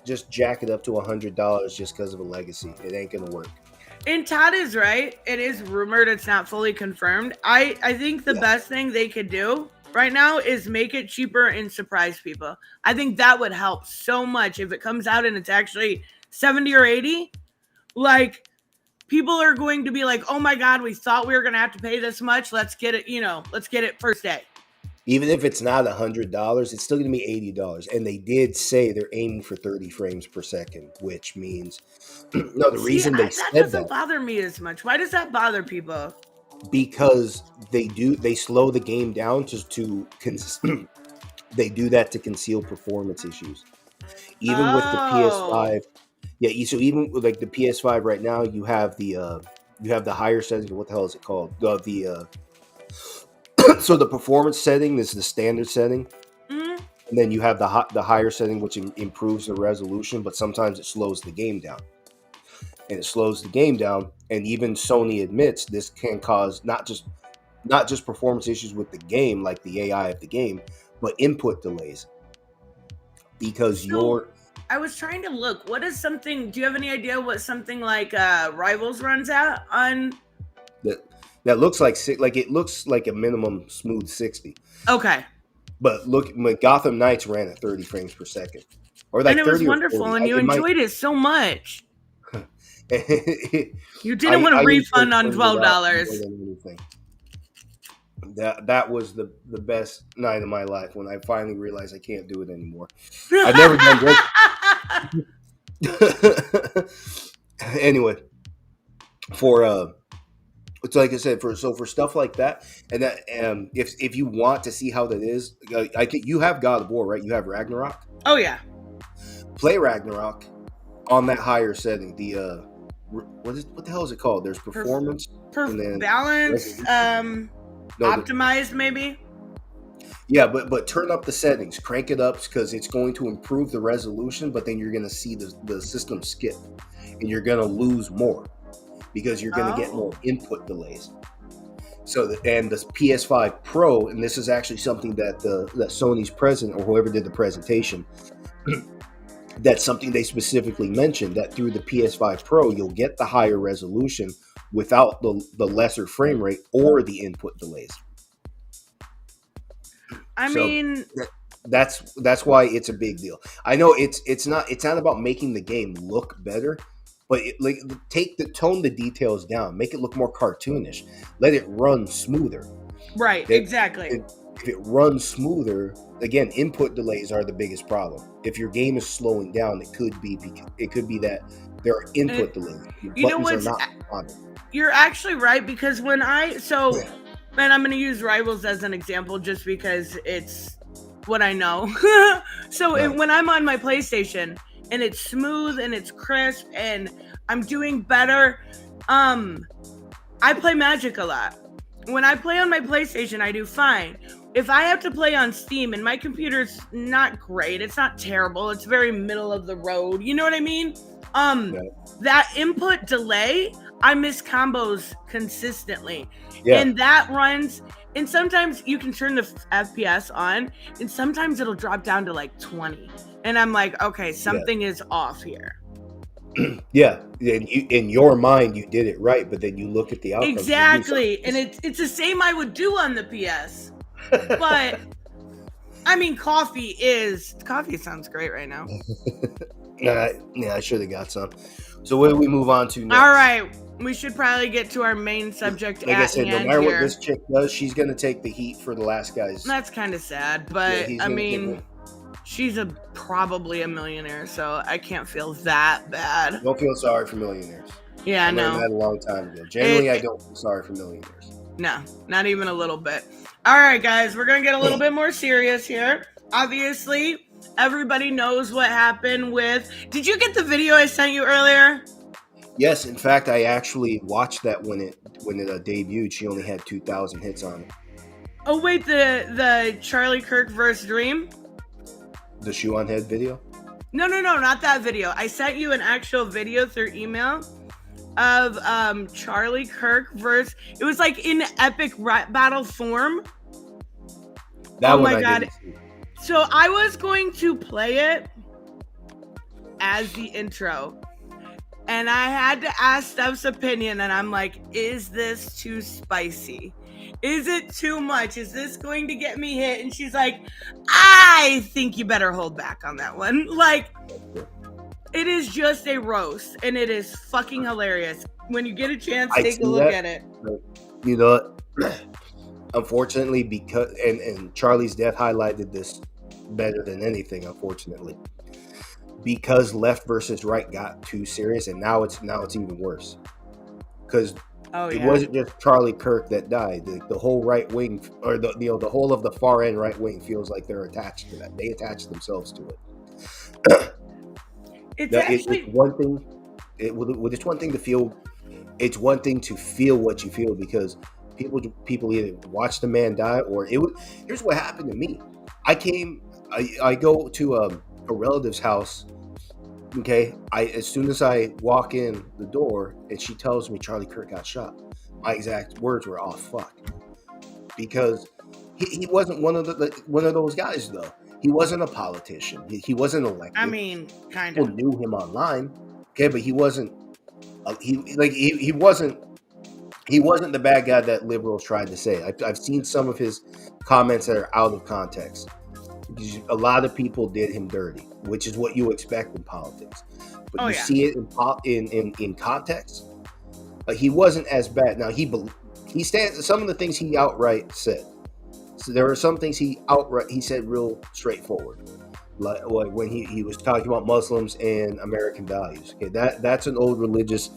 just jack it up to $100 just because of a legacy. It ain't gonna work. And Todd is right. It is rumored. It's not fully confirmed. I think the best thing they could do right now is make it cheaper and surprise people. I think that would help so much if it comes out and it's actually 70 or 80. Like, people are going to be like, oh my God, we thought we were going to have to pay this much. Let's get it, let's get it first day. Even if it's not $100, it's still going to be $80. And they did say they're aiming for 30 frames per second, which means no. The reason they said that doesn't bother me as much. Why does that bother people? Because they slow the game down they do that to conceal performance issues. Even with the PS5, yeah. So even with like the PS5 right now, you have the higher settings. What the hell is it called? So the performance setting is the standard setting, and then you have the higher setting, which improves the resolution, but sometimes it slows the game down. And it slows the game down, and even Sony admits this can cause not just performance issues with the game, like the AI of the game, but input delays. Because I was trying to look. What is something? Do you have any idea what something like Rivals runs at on? That looks like it looks like a minimum smooth 60. Okay. But look, Gotham Knights ran at 30 frames per second, or like, and it was 30 or wonderful, 40. and you enjoyed it so much. You didn't want a refund on $12. That was the best night of my life when I finally realized I can't do it anymore. I've never done this. Anyway, it's like I said, for stuff like that, and that if you want to see how that is, you have God of War, right? You have Ragnarok. Oh yeah. Play Ragnarok on that higher setting. The what the hell is it called? There's performance, and then balance, optimized maybe. Yeah, but turn up the settings, crank it up, because it's going to improve the resolution. But then you're going to see the system skip, and you're going to lose more because you're going to get more input delays. So and the PS5 Pro, and this is actually something that that Sony's president or whoever did the presentation. That's something they specifically mentioned, that through the PS5 Pro, you'll get the higher resolution without the lesser frame rate or the input delays. I mean, that's why it's a big deal. I know it's not about making the game look better, but tone the details down, make it look more cartoonish, let it run smoother. Right, exactly. If it runs smoother, again, input delays are the biggest problem. If your game is slowing down, it could be that there are input delays. You know what's? You're actually right, because and I'm going to use Rivals as an example just because it's what I know. When I'm on my PlayStation and it's smooth and it's crisp and I'm doing better, I play Magic a lot. When I play on my PlayStation, I do fine. If I have to play on Steam and my computer's not great, it's not terrible, it's very middle of the road, you know what I mean? That input delay, I miss combos consistently. Yeah. And that runs, and sometimes you can turn the FPS on, and sometimes it'll drop down to like 20. And I'm like, okay, something is off here. Yeah, in your mind you did it right, but then you look at the outcomes. And you Exactly. And it's the same I would do on the PS. But I mean, coffee sounds great right now. Yeah, I should have got some. So what do we move on to next? All right, we should probably get to our main subject Like I at said, no hand matter what here. this chick does, she's gonna take the heat for the last guys. That's kind of sad, but he's I gonna get mean, she's probably a millionaire, so I can't feel that bad. Don't feel sorry for millionaires. Yeah, I learned no. that a long time ago. Generally, I don't feel sorry for millionaires. No, not even a little bit. All right, guys, we're gonna get a little bit more serious here. Obviously, everybody knows what happened with. Did you get the video I sent you earlier? Yes, in fact, I actually watched that when it debuted. She only had 2,000 hits on it. Oh wait, the Charlie Kirk versus Dream. The shoe on head video? No, not that video. I sent you an actual video through email of Charlie Kirk versus. It was like in epic rap battle form. That oh one my I god! didn't see. So I was going to play it as the intro, and I had to ask Steph's opinion, and I'm like, is this too spicy? Is it too much? Is this going to get me hit? And she's like, I think you better hold back on that one. Like, it is just a roast, and it is fucking hilarious. When you get a chance, take a look at it. You know, unfortunately, because and Charlie's death highlighted this better than anything, unfortunately. Because left versus right got too serious, and now it's even worse. Because it wasn't just Charlie Kirk that died. The whole right wing, or the whole of the far end right wing, feels like they're attached to that. They attach themselves to it. It's one thing. It's one thing to feel. It's one thing to feel what you feel, because people either watch the man die, or it was. Here's what happened to me. I go to a relative's house. Okay, as soon as I walk in the door and she tells me Charlie Kirk got shot, my exact words were, "Oh fuck," because he wasn't one of those guys though. He wasn't a politician. He wasn't elected. I mean, kind of. People knew him online, okay, but he wasn't. He wasn't. He wasn't the bad guy that liberals tried to say. I've seen some of his comments that are out of context. A lot of people did him dirty, which is what you expect in politics. But see it in context. He wasn't as bad. Now he stands. Some of the things he outright said. So there were some things he said real straightforward, like when he was talking about Muslims and American values. Okay, that's an old religious.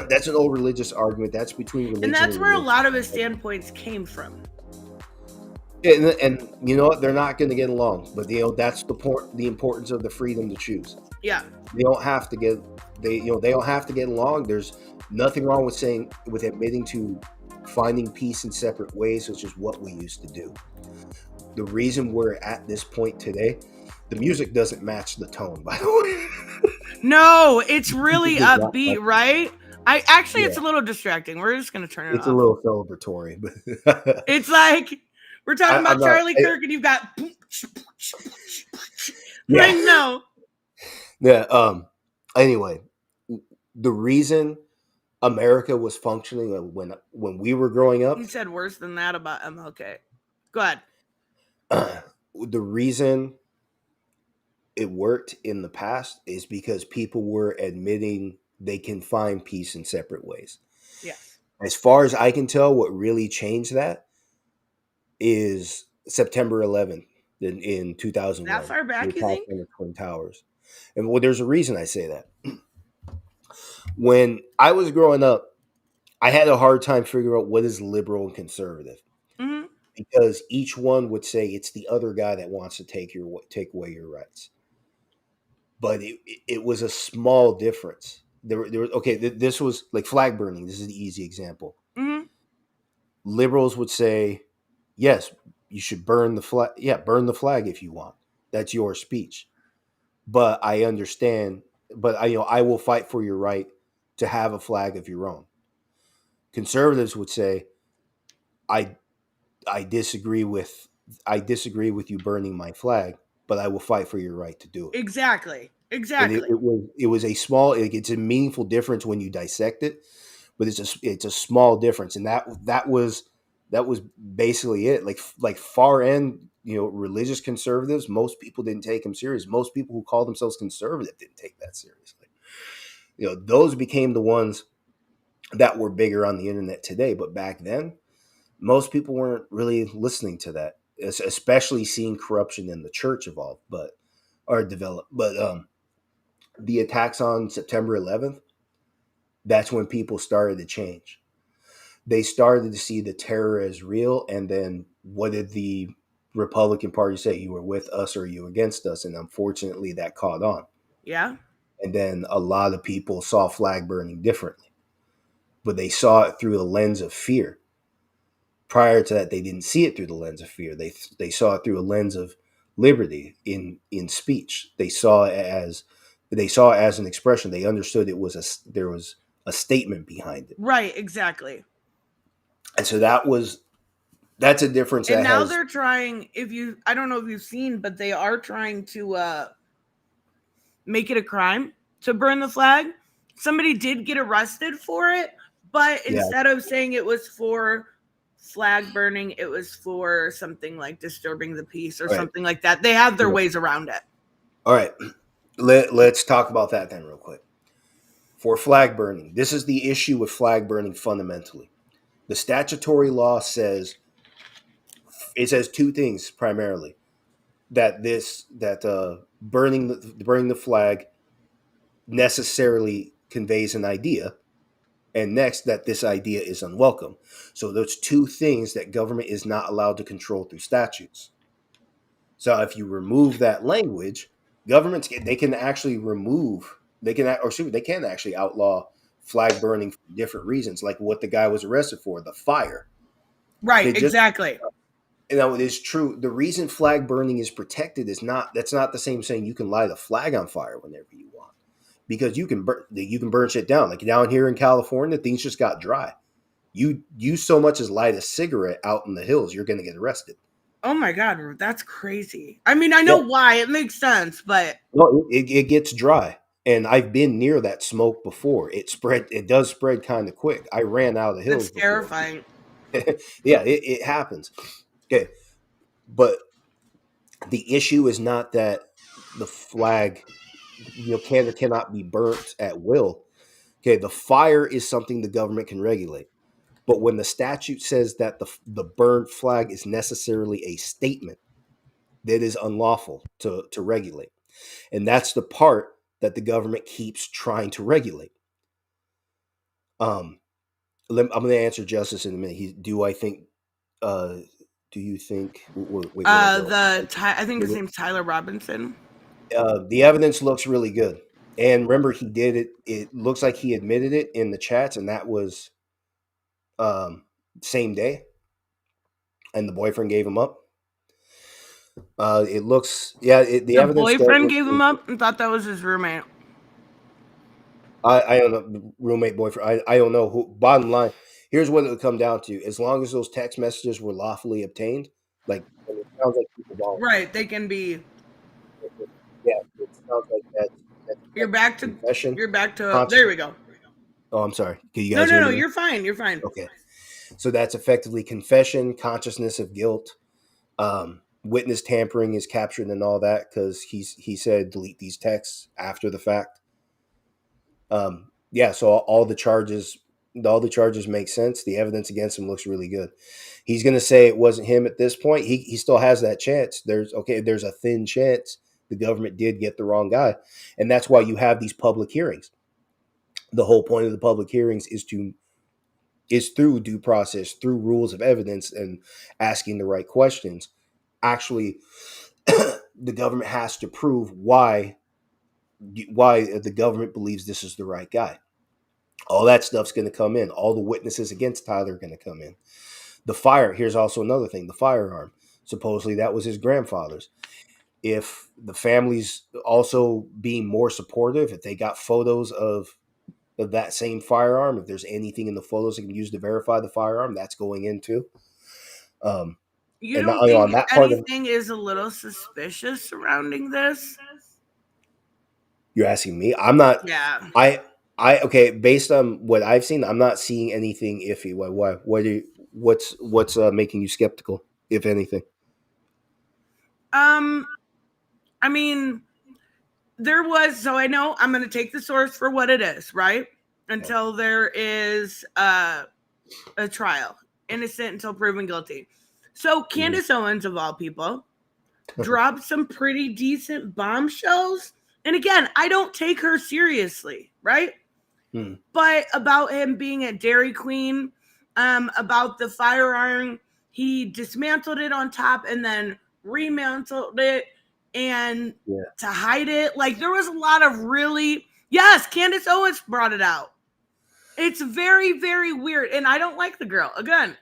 That's an old religious argument. That's between religion and that's where religion. A lot of his standpoints came from. And you know what? They're not going to get along, but that's the importance of the freedom to choose. Yeah, they don't have to get they don't have to get along. There's nothing wrong with admitting to finding peace in separate ways, which is what we used to do. The reason we're at this point today, the music doesn't match the tone, by the way. No, it's really upbeat, right? It's a little distracting. We're just gonna turn it off. It's a little celebratory, but it's like we're talking about Charlie Kirk, and you've got yeah. No. Yeah. Anyway, the reason America was functioning when we were growing up. You said worse than that about MLK. Go ahead. The reason it worked in the past is because people were admitting they can find peace in separate ways. Yes. As far as I can tell, what really changed that is September 11th in 2001. That far back, you think? In the Twin Towers. And there's a reason I say that. When I was growing up, I had a hard time figuring out what is liberal and conservative. Mm-hmm. Because each one would say it's the other guy that wants to take away your rights. But it was a small difference. This was like flag burning. This is the easy example. Mm-hmm. Liberals would say, yes, you should burn the flag. Yeah, burn the flag if you want. That's your speech. But I understand. But I will fight for your right to have a flag of your own. Conservatives would say, I disagree with you burning my flag, but I will fight for your right to do it. Exactly. And Exactly. it was a small. It's a meaningful difference when you dissect it, but it's a small difference, and that was basically it. Like far end, religious conservatives. Most people didn't take him serious. Most people who call themselves conservative didn't take that seriously. Those became the ones that were bigger on the internet today. But back then, most people weren't really listening to that, especially seeing corruption in the church evolve, or develop. But the attacks on September 11th, that's when people started to change. They started to see the terror as real. And then what did the Republican Party say? You were with us or you against us? And unfortunately, that caught on. Yeah. And then a lot of people saw flag burning differently, but they saw it through a lens of fear. Prior to that, they didn't see it through the lens of fear. They saw it through a lens of liberty in speech. They saw it as an expression. They understood there was a statement behind it. Right, exactly. And so that's a difference And that now has. they're trying, I don't know if you've seen, but they are trying to make it a crime to burn the flag. Somebody did get arrested for it, but Yeah, instead of saying it was for flag burning, it was for something like disturbing the peace or all right. something like that. They have their Yeah. ways around it. All right. Let's talk about that then real quick. For flag burning, this is the issue with flag burning fundamentally. The statutory law says it says two things primarily: that burning the flag necessarily conveys an idea, and next that this idea is unwelcome. So those two things that government is not allowed to control through statutes. So if you remove that language, governments they can actually remove they can actually outlaw flag burning for different reasons, like what the guy was arrested for, the fire. Right, They just exactly. it is true. The reason flag burning is protected is not that's not the same saying you can light a flag on fire whenever you want, because you can burn shit down. Like down here in California, things just got dry. You so much as light a cigarette out in the hills, you're going to get arrested. Oh my god, that's crazy. I mean, I know Yeah, why, it makes sense, but no, it gets dry, and I've been near that smoke before. It does spread kind of quick. I ran out of the that's hills before. terrifying. Yeah, it happens. Okay, but the issue is not that the flag can or cannot be burnt at will. Okay, the fire is something the government can regulate. But when the statute says that the burned flag is necessarily a statement, that is unlawful to regulate. And that's the part that the government keeps trying to regulate. Um, I'm going to answer Justice in a minute. Do I think? Uh, do you think? Wait, where'd I go? I think his name's Tyler Robinson. The evidence looks really good, and remember, he did it. It looks like he admitted it in the chats, and that was um, same day, and the boyfriend gave him up. It looks, yeah, the The evidence does boyfriend look gave him pretty good. up and thought that was his roommate. I don't know, roommate, boyfriend. I don't know who. Bottom line, here's what it would come down to: as long as those text messages were lawfully obtained, like and it sounds like people Right, they can be. yeah, it sounds like that's You're back to. confession. You're back to. Conscious. There we go. Oh, I'm sorry. Can you No, guys no, hear no. me now? You're fine. You're fine. Okay, so that's effectively confession, consciousness of guilt. Witness tampering is captured in all that because he said delete these texts after the fact. Yeah, so all the charges make sense. The evidence against him looks really good. He's going to say it wasn't him at this point. He still has that chance. There's a thin chance the government did get the wrong guy, and that's why you have these public hearings. The whole point of the public hearings is through due process, through rules of evidence, and asking the right questions. Actually, the government has to prove why the government believes this is the right guy. All that stuff's going to come in. All the witnesses against Tyler are going to come in. The fire, here's also another thing: the firearm. Supposedly that was his grandfather's. If the family's also being more supportive, if they got photos of that same firearm, if there's anything in the photos that can use to verify the firearm, that's going into. You And don't on think that part of anything is a little suspicious surrounding this? You're asking me? I'm not. Yeah. Okay. Based on what I've seen, I'm not seeing anything iffy. What's making you skeptical, if anything? Um, I mean, there was, so I know I'm going to take the source for what it is, right? Until there is a trial, innocent until proven guilty. So Candace Owens, of all people, dropped some pretty decent bombshells. And again, I don't take her seriously, right? But about him being a Dairy Queen, about the firearm, he dismantled it on top and then remantled it and to hide it. Like there was a lot of really, yes, Candace Owens brought it out. It's very, very weird. And I don't like the girl, again.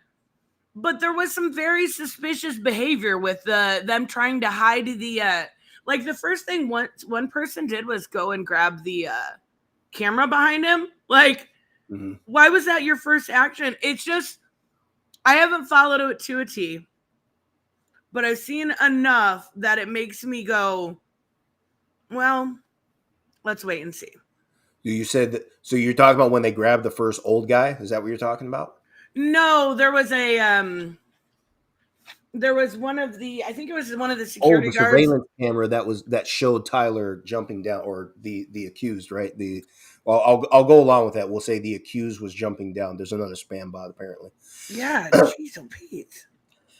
But there was some very suspicious behavior with them trying to hide the like the first thing one person did was go and grab the camera behind him. Like, why was that your first action? It's just I haven't followed it to a T, but I've seen enough that it makes me go, well, let's wait and see. You said that, so you're talking about when they grabbed the first old guy? Is that what you're talking about? No, there was one of the, I think it was one of the security guards. Surveillance camera that showed Tyler jumping down, or the accused, right? I'll go along with that. We'll say the accused was jumping down. There's another spam bot apparently. Yeah, jeez, oh Pete.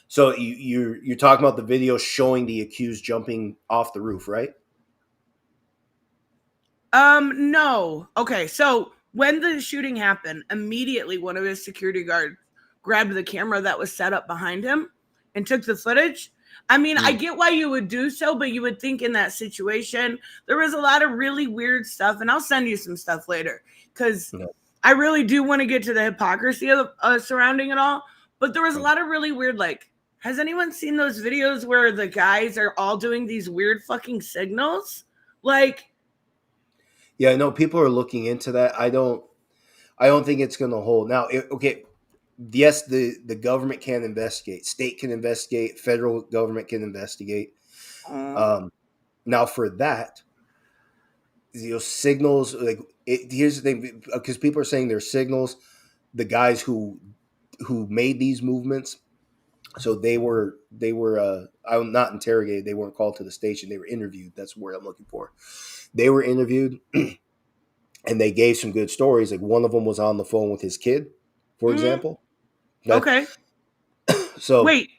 So you're talking about the video showing the accused jumping off the roof, right? No. Okay, so when the shooting happened, immediately one of his security guards grabbed the camera that was set up behind him and took the footage. I mean, I get why you would do so, but you would think in that situation, there was a lot of really weird stuff, and I'll send you some stuff later, because I really do want to get to the hypocrisy of surrounding it all, but there was a lot of really weird, like, has anyone seen those videos where the guys are all doing these weird fucking signals? Like, yeah, I know people are looking into that. I don't think it's going to hold. Now, okay, yes, the government can investigate, state can investigate, federal government can investigate. Now, for that, signals, like here's the thing, because people are saying they're signals. The guys who made these movements, so they were I'm not interrogated. They weren't called to the station. They were interviewed. That's the word I'm looking for. They were interviewed. And they gave some good stories. Like one of them was on the phone with his kid, for example. Okay. So wait,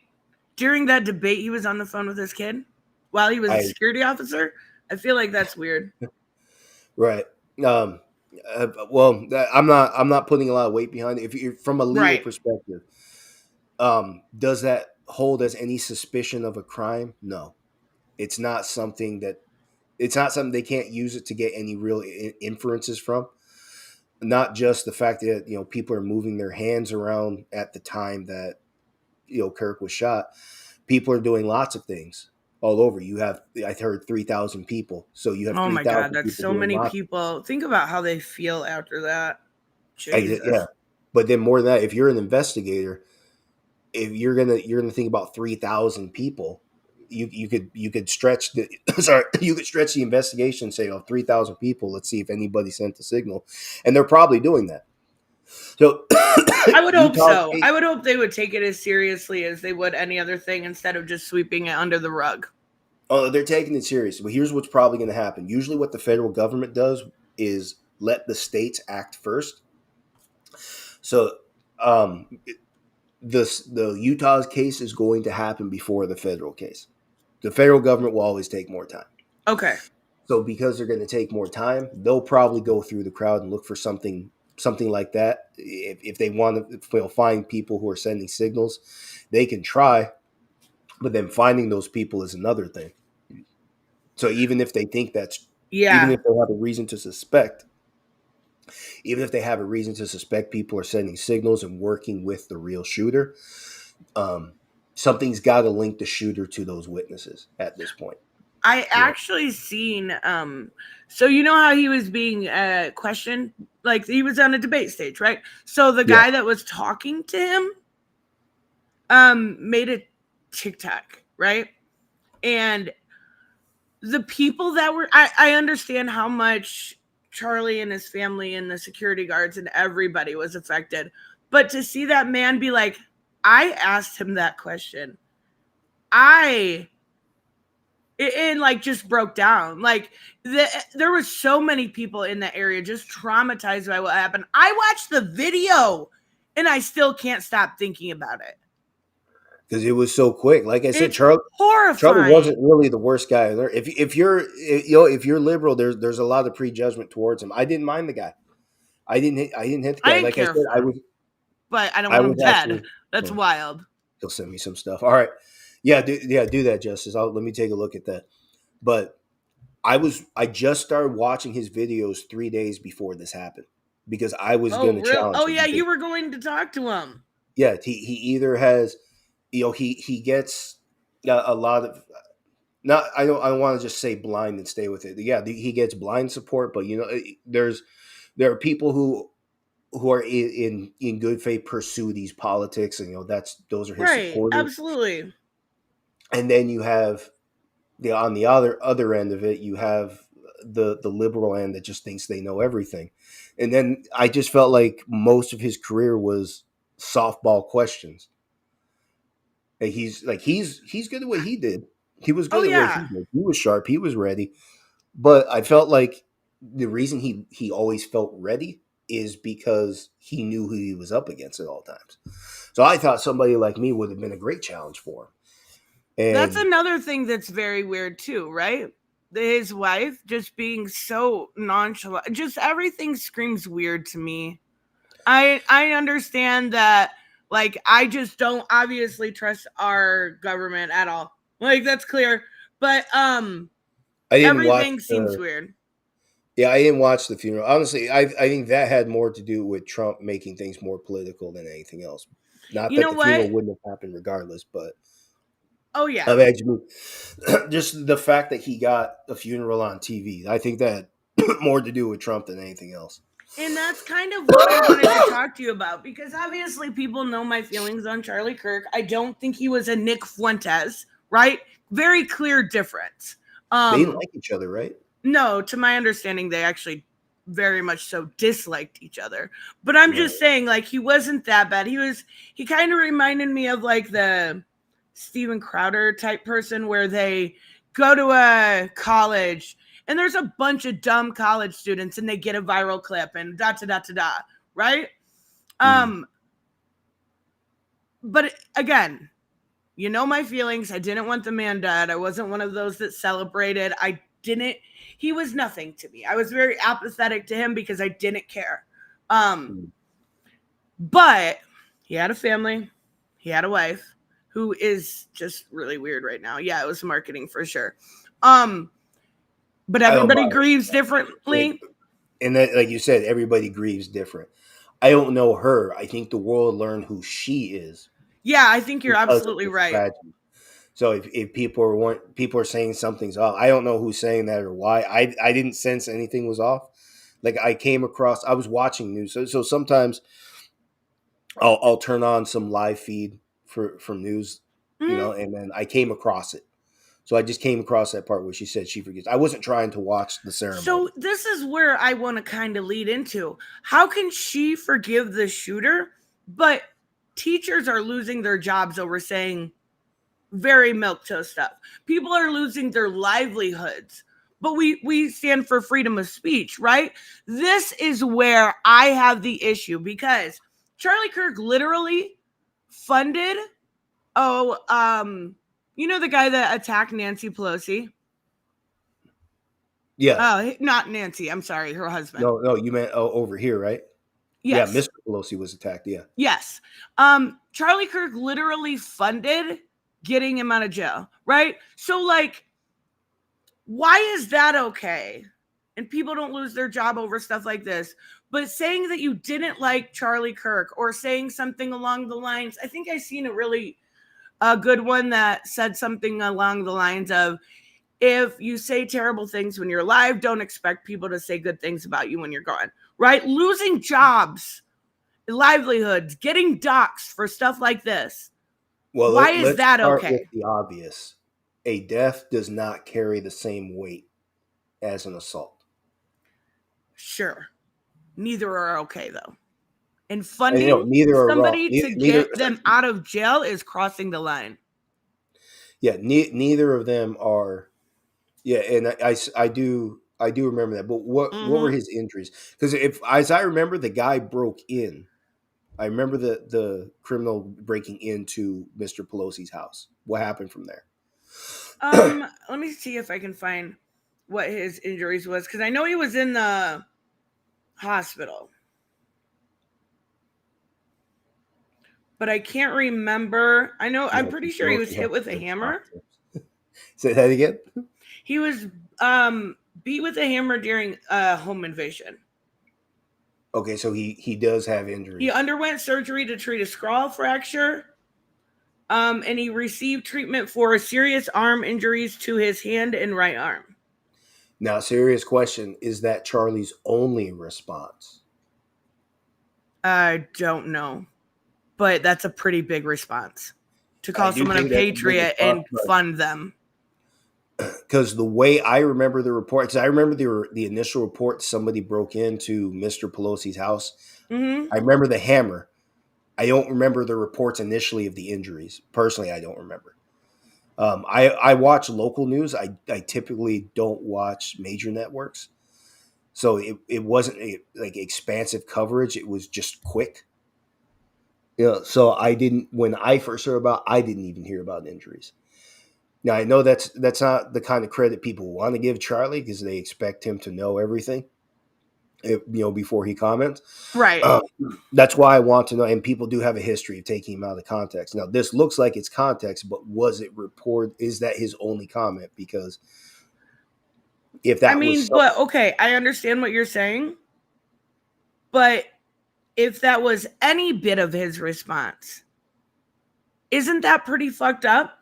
during that debate, he was on the phone with his kid while he was a security officer? I feel like that's weird. Right. Well, I'm not putting a lot of weight behind it. If you're from a legal perspective, does that hold as any suspicion of a crime? No, it's not something they can't use it to get any real inferences from. Not just the fact that people are moving their hands around at the time that Kirk was shot. People are doing lots of things all over. I heard 3,000 people. So you have. Oh my God, that's so many people. Think about how they feel after that. Jesus. Yeah, but then more than that, if you're an investigator, if you're gonna think about 3,000 people. You could stretch the investigation and say, 3,000 people. Let's see if anybody sent the signal, and they're probably doing that. So I would hope so. I would hope they would take it as seriously as they would any other thing instead of just sweeping it under the rug. Oh, they're taking it seriously. But here's what's probably going to happen. Usually, what the federal government does is let the states act first. So, the Utah's case is going to happen before the federal case. The federal government will always take more time. Okay. So because they're going to take more time, they'll probably go through the crowd and look for something like that. If they want to find people who are sending signals, they can try, but then finding those people is another thing. So even if they think even if they have a reason to suspect, people are sending signals and working with the real shooter, something's got to link the shooter to those witnesses at this point. I actually seen, so you know how he was being questioned? Like he was on a debate stage, right? So the guy that was talking to him made a TikTok, right? And the people that were, I understand how much Charlie and his family and the security guards and everybody was affected. But to see that man be like, I asked him that question. I and like just broke down. Like there was so many people in that area just traumatized by what happened. I watched the video and I still can't stop thinking about it. Because it was so quick. Like I said, It's Charlie horrifying. wasn't really the worst guy there. If you're if you're liberal, there's a lot of prejudgment towards him. I didn't mind the guy. I didn't hit the I guy. didn't Like I care said, for him, but I don't I want him was dead. actually. That's Well, wild. he'll send me some stuff. All right, yeah, do that, Justice. Let me take a look at that. But I just started watching his videos 3 days before this happened because I was going Oh, to real? challenge Oh, him yeah, because you were going to talk to him. yeah, he either has, he gets a lot of not I don't want to just say blind and stay with it. Yeah, he gets blind support, but there are people who are in good faith pursue these politics, and those are his Right, supporters. absolutely. And then you have on the other end of it, you have the liberal end that just thinks they know everything. And then I just felt like most of his career was softball questions. And he's good at what he did. He was Oh, good at what he yeah. did. He was sharp. He was ready. But I felt like the reason he always felt ready is because he knew who he was up against at all times. So I thought somebody like me would have been a great challenge for him. That's And another thing that's very weird, too, right? His wife just being so nonchalant. Just everything screams weird to me. I understand that, like, I just don't obviously trust our government at all. Like, that's clear. But I didn't watch everything seems the weird. yeah, I didn't watch the funeral. Honestly, I think that had more to do with Trump making things more political than anything else. Not You that know the funeral what? wouldn't have happened regardless, but Oh, yeah. I mean, just the fact that he got a funeral on TV, I think that had more to do with Trump than anything else. And that's kind of what I wanted to talk to you about, because obviously people know my feelings on Charlie Kirk. I don't think he was a Nick Fuentes, right? Very clear difference. They didn't Um, like each other, right? no, to my understanding, they actually very much so disliked each other. But I'm Right. just saying, like, he wasn't that bad. He kind of reminded me of like the Steven Crowder type person where they go to a college and there's a bunch of dumb college students and they get a viral clip and da da da da da, right? Mm. Um, but again, you know my feelings. I didn't want the man dead. I wasn't one of those that celebrated. I didn't. He was nothing to me. I was very apathetic to him because I didn't care. Um, Mm. but he had a family. He had a wife who is just really weird right now. Yeah, it was marketing for sure. Um, but I don't buy everybody grieves it. differently. And that, like you said, everybody grieves different. I don't know her. I think the world learned who she is Yeah, I think you're because of absolutely this right. tragedy. So if people are saying something's off, I don't know who's saying that or why. I didn't sense anything was off. Like I was watching news, so sometimes I'll turn on some live feed from news, Mhm. and then I came across it. So I just came across that part where she said she forgets. I wasn't trying to watch the So ceremony. this is where I want to kind of lead into. How can she forgive the shooter, but teachers are losing their jobs over saying very milquetoast stuff. People are losing their livelihoods. But we stand for freedom of speech, right? This is where I have the issue because Charlie Kirk literally funded the guy that attacked Nancy Pelosi. Yeah, Oh, not Nancy. I'm sorry, her husband. no, you meant over here, right? Yeah, Yes. Mr. Pelosi was attacked. Yeah, Yes. Charlie Kirk literally funded getting him out of jail, right? So, like, why is that okay? And people don't lose their job over stuff like this. But saying that you didn't like Charlie Kirk or saying something along the lines, I think I seen a good one that said something along the lines of, if you say terrible things when you're alive, don't expect people to say good things about you when you're gone, right? Losing jobs, livelihoods, getting doxxed for stuff like this. well, Why is let's that start with okay? the obvious. a death does not carry the same weight as an assault. Sure. Neither are okay, though. And And, funding neither are wrong. somebody to Neither, get them out of jail is crossing the line. yeah, neither of them are. Yeah, and I do remember that. But what were his injuries? Because if, as I remember, the guy broke in. I remember the criminal breaking into Mr. Pelosi's house. What happened from there? Let me see if I can find what his injuries was, because I know he was in the hospital, but I can't remember. I know, I'm pretty sure he was hit with a hammer. Say that again. He was beat with a hammer during a home invasion. Okay, so he does have injuries. He underwent surgery to treat a skull fracture. And he received treatment for serious arm injuries to his hand and right arm. Now, serious question: is that Charlie's only response? I don't know, but that's a pretty big response to call someone a think that's a big patriot and response, but- fund them. Because the way I remember the report, because I remember the initial report, somebody broke into Mr. Pelosi's house. Mm-hmm. I remember the hammer. I don't remember the reports initially of the injuries. Personally, I don't remember. I watch local news. I typically don't watch major networks. So it wasn't like expansive coverage. It was just quick. So I didn't, when I first heard about, I didn't even hear about injuries. Now I know that's not the kind of credit people want to give Charlie, because they expect him to know everything, before he comments. Right. That's why I want to know. And people do have a history of taking him out of context. Now this looks like it's context, but was it reported? Is that his only comment? Because if that but okay, I understand what you're saying, but if that was any bit of his response, isn't that pretty fucked up?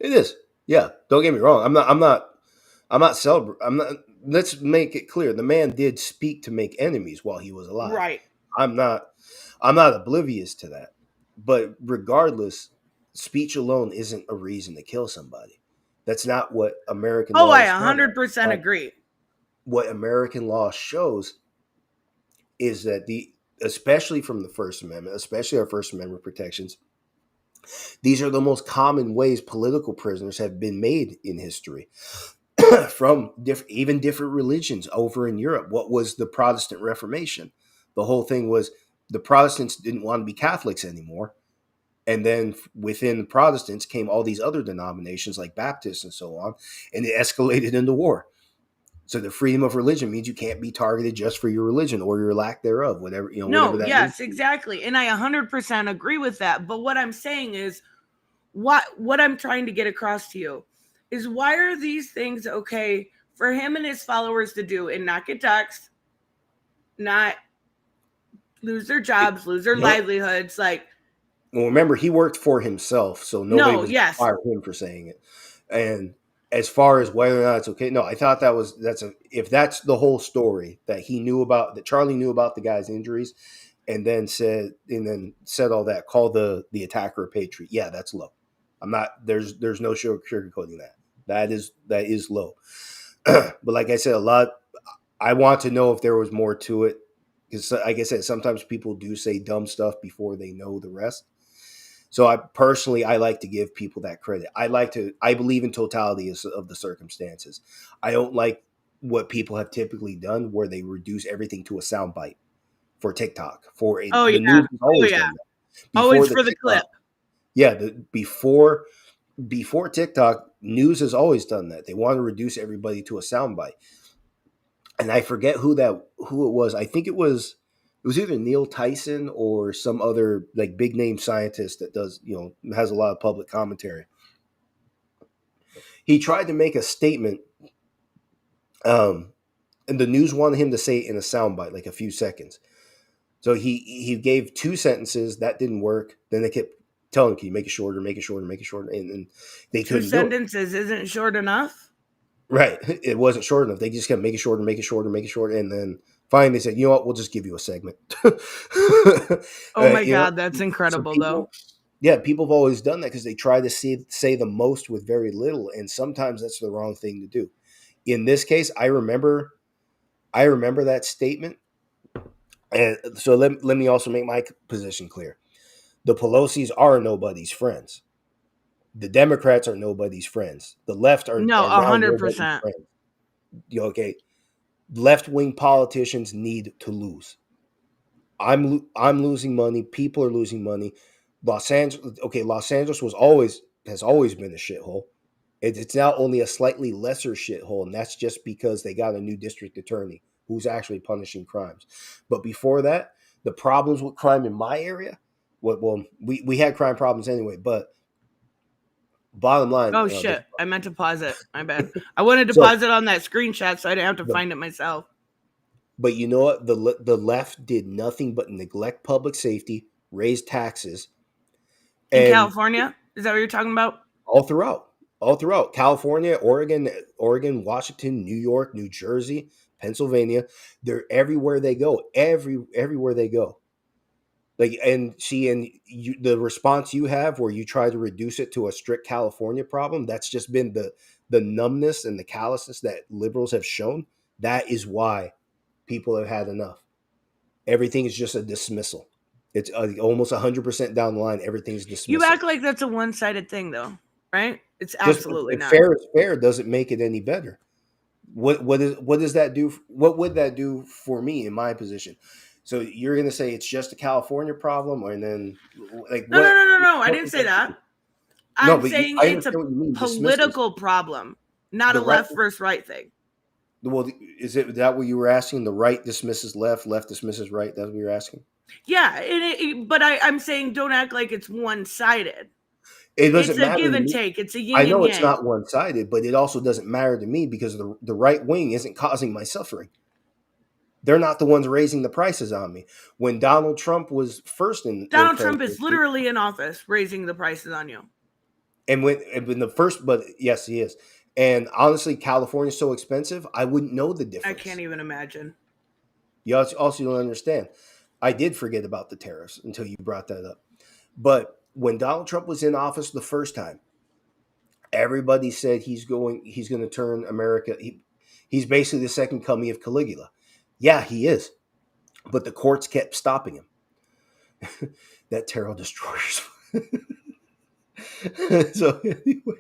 It is. Yeah. Don't get me wrong. I'm not celebrating. Let's make it clear. The man did speak to make enemies while he was alive. Right. I'm not oblivious to that. But regardless, speech alone isn't a reason to kill somebody. That's not what American law. Oh, I 100% agree. What American law shows is that especially from the First Amendment, especially our First Amendment protections, these are the most common ways political prisoners have been made in history. From even different religions over in Europe. What was the Protestant Reformation? The whole thing was the Protestants didn't want to be Catholics anymore. And then within the Protestants came all these other denominations like Baptists and so on, and it escalated into war. So the freedom of religion means you can't be targeted just for your religion or your lack thereof, whatever, whatever that yes, means. exactly. And I 100% agree with that. But what I'm saying is, what I'm trying to get across to you is, why are these things okay for him and his followers to do and not get doxxed, not lose their jobs, lose their livelihoods? Like, well, remember, he worked for himself, so nobody was going to fire him for saying it. And as far as whether or not it's okay, no, I thought if that's the whole story, that Charlie knew about the guy's injuries, and then said all that, call the attacker a patriot. Yeah, that's low. I'm not. There's no sugarcoating that. That is low. But like I said, I want to know if there was more to it, because like I said, sometimes people do say dumb stuff before they know the rest. So I like to give people that credit. I believe in totality of the circumstances. I don't like what people have typically done, where they reduce everything to a soundbite for TikTok. The news has always done that. Always for the clip. Yeah, before TikTok, news has always done that. They want to reduce everybody to a soundbite. And I forget who it was. I think it was either Neil Tyson or some other like big name scientist that does, has a lot of public commentary. He tried to make a statement, and the news wanted him to say it in a soundbite, like a few seconds. So he gave 2 sentences. That didn't work. Then they kept telling him, "Can you make it shorter? Make it shorter. Make it shorter." And they couldn't. 2 sentences isn't short enough. Right. It wasn't short enough. They just kept make it shorter, make it shorter, make it shorter, and then finally they said, "You know what? We'll just give you a segment." Oh my God, that's incredible, though. Yeah, people have always done that because they try to say the most with very little, and sometimes that's the wrong thing to do. In this case, I remember that statement, and so let me also make my position clear. The Pelosi's are nobody's friends. The Democrats are nobody's friends. The left No, are now nobody's 100%. friends. Okay, left wing politicians need to lose. I'm losing money. People are losing money. Los Angeles, okay, Los Angeles has always been a shithole. It's now only a slightly lesser shithole, and that's just because they got a new district attorney who's actually punishing crimes. But before that, the problems with crime in my area, well, we had crime problems anyway. But bottom line, Oh shit, I meant to pause it. My bad. I wanted to so pause it on that screenshot so I didn't have to the find it myself. but you know what? The left did nothing but neglect public safety, raise taxes, In and California? Is that what you're talking about? all throughout California, Oregon, Washington, New York, New Jersey, Pennsylvania. They're everywhere they go. Everywhere they go. Like, and see, and the response you have where you try to reduce it to a strict California problem, that's just been the numbness and the callousness that liberals have shown. That is why people have had enough. Everything is just a dismissal. It's almost 100% down the line. Everything's You dismissal. act like that's a one-sided thing though, right? It's Just absolutely not. fair is fair doesn't make it any better. What does that do? What would that do for me in my position? So you're going to say it's just a California problem, and then like No, no, what? no, no, no. I What didn't would say that do? that. No, I'm but saying I it's understand a what you mean. Dismissals. political problem, not a The right. left versus right thing. Well, is it that what you were asking? The right dismisses left, left dismisses right. That's what you're asking. Yeah, but I'm saying don't act like it's one-sided. It It's doesn't a matter give to and me. take. It's a I yin and know it's yang. not one sided, but it also doesn't matter to me because the right wing isn't causing my suffering. They're not the ones raising the prices on me. When Donald Trump was first in the Donald Trump is presidency, literally in office raising the prices on you. and when the first, but yes, he is. And honestly, California's so expensive, I wouldn't know the I difference. can't even imagine. You also don't understand. I did forget about the tariffs until you brought that up. But when Donald Trump was in office the first time, everybody said he's going to turn America. He's basically the second coming of Caligula. Yeah, he is. But the courts kept stopping him. That tarot destroyers. So anyway,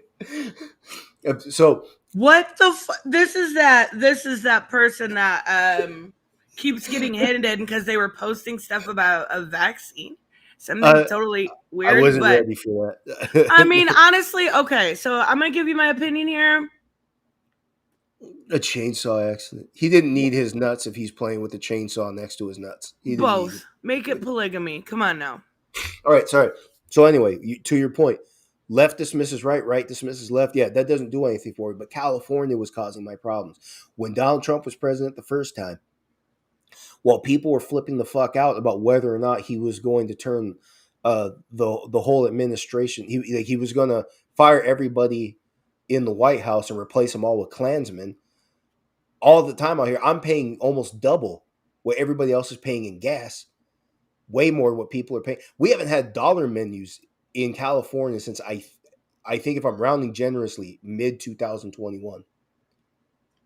so What the this is that person that keeps getting hidden because they were posting stuff about a vaccine. Something uh, totally I weird, wasn't but ready for I mean, that. honestly, okay, so I'm gonna give you my opinion here. A chainsaw accident. He didn't need his nuts if he's playing with the chainsaw next to his nuts. He didn't need it. Both. Make it polygamy. Come on now. All right, sorry. So anyway, to your point, left dismisses right, right dismisses left. Yeah, that doesn't do anything for me. But California was causing my problems when Donald Trump was president the first time. While people were flipping the fuck out about whether or not he was going to turn the whole administration, he was going to fire everybody in the White House and replace them all with Klansmen. All the time out here, I'm paying almost double what everybody else is paying in gas. Way more than what people are paying. We haven't had dollar menus in California since I think if I'm rounding generously, mid 2021.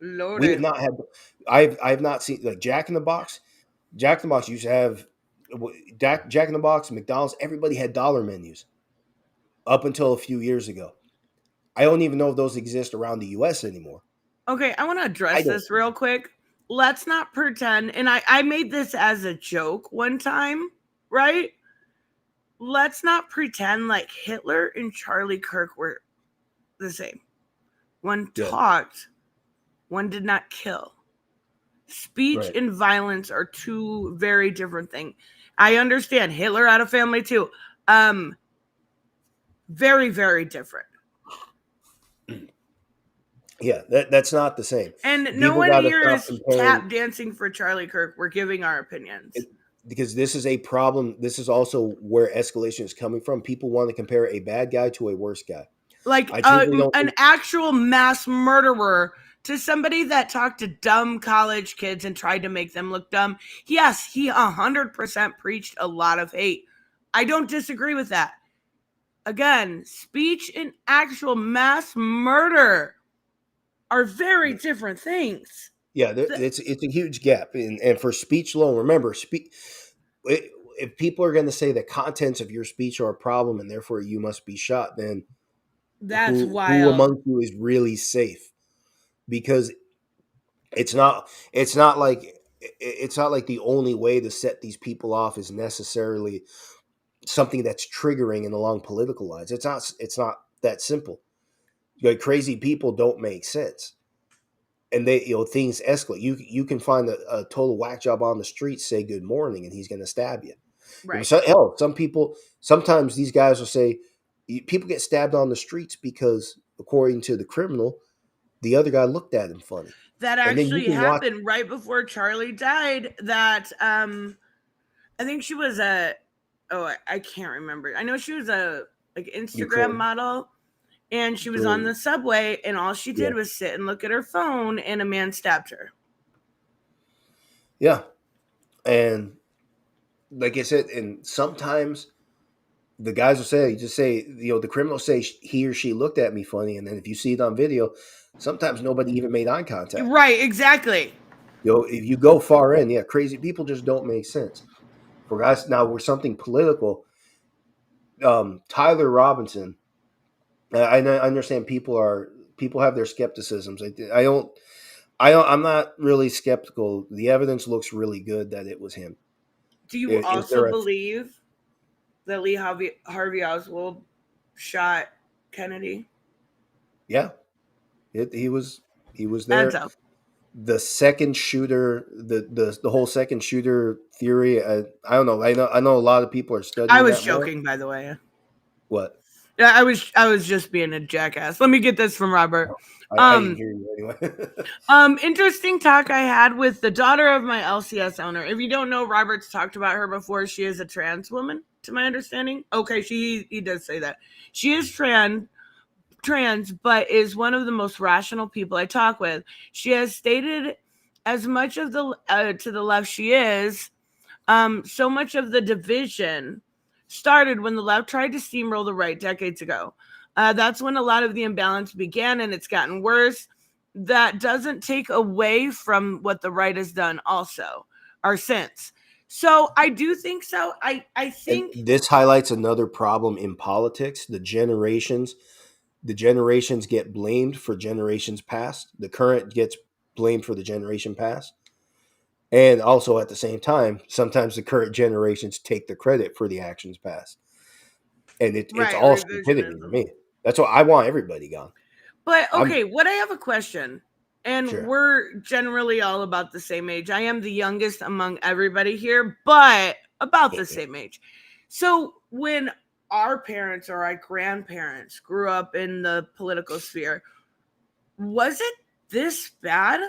We have Loaded. not had. I've not seen like Jack in the Box. Jack in the Box used to have Jack in the Box, McDonald's. Everybody had dollar menus up until a few years ago. I don't even know if those exist around the U.S. anymore. Okay, I want to I address don't. this real quick. Let's not pretend, and I made this as a joke one time, right? Let's not pretend like Hitler and Charlie Kirk were the same. One Yeah. talked, one did not kill. Speech Right. and violence are two very different things. I understand Hitler had a family too. Very, very different. Yeah, that's not the same. And no People one got to here stop is comparing tap dancing for Charlie Kirk. We're giving our opinions. because this is a problem. This is also where escalation is coming from. People want to compare a bad guy to a worse guy. Like I truthfully don't an think, actual mass murderer to somebody that talked to dumb college kids and tried to make them look dumb. Yes, he 100% preached a lot of hate. I don't disagree with that. Again, speech and actual mass murder are very different things. Yeah, it's a huge gap, and for speech alone, remember, if people are going to say the contents of your speech are a problem and therefore you must be shot, then That's who wild. among you is really safe? Because it's not like the only way to set these people off is necessarily something that's triggering and along political lines. It's not that simple. Like, crazy people don't make sense, and things escalate. You can find a total whack job on the street, say good morning, and he's going to stab you. Right. Some people, sometimes these guys will say, people get stabbed on the streets because, according to the criminal, the other guy looked at him funny. That And then you actually can watch. happened right before Charlie died. That I think she was a I can't remember. I know she was a like Instagram Ukraine. model, and she was on Brilliant. the subway, and all she Yeah. did was sit and look at her phone, and a man stabbed her. Yeah. And like I said, and sometimes the guys will say, the criminals say he or she looked at me funny. And then if you see it on video, sometimes nobody even made eye contact. Right, exactly. If you go far in, yeah, crazy people just don't make sense. For guys, now we're something political. Tyler Robinson, I understand people have their skepticisms. I'm not really skeptical. The evidence looks really good that it was him. Do you Is also there a believe that Harvey Oswald shot Kennedy? Yeah, he was Adds there. up. The second shooter, the whole second shooter theory. I don't know. I know a lot of people are I studying was that more. joking, by the way. What? Yeah, I was just being a jackass. Let me get this from Robert. I didn't Um, hear you anyway. Interesting talk I had with the daughter of my LCS owner. If you don't know, Robert's talked about her before. She is a trans woman, to my understanding. Okay, he does say that. She is trans, but is one of the most rational people I talk with. She has stated as much of the to the left she is, so much of the division started when the left tried to steamroll the right decades ago. That's when a lot of the imbalance began, and it's gotten worse. That doesn't take away from what the right has done, also, or since. So I do think so. I And think this highlights another problem in politics. The generations get blamed for generations past. The current gets blamed for the generation past. And also at the same time, sometimes the current generations take the credit for the actions past. And it's right all stupidity to revisionism. me. That's why I want everybody gone. But I'm okay, what I have a question, and sure. we're generally all about the same age. I am the youngest among everybody here, but about the same age. So when our parents or our grandparents grew up in the political sphere, was it this bad?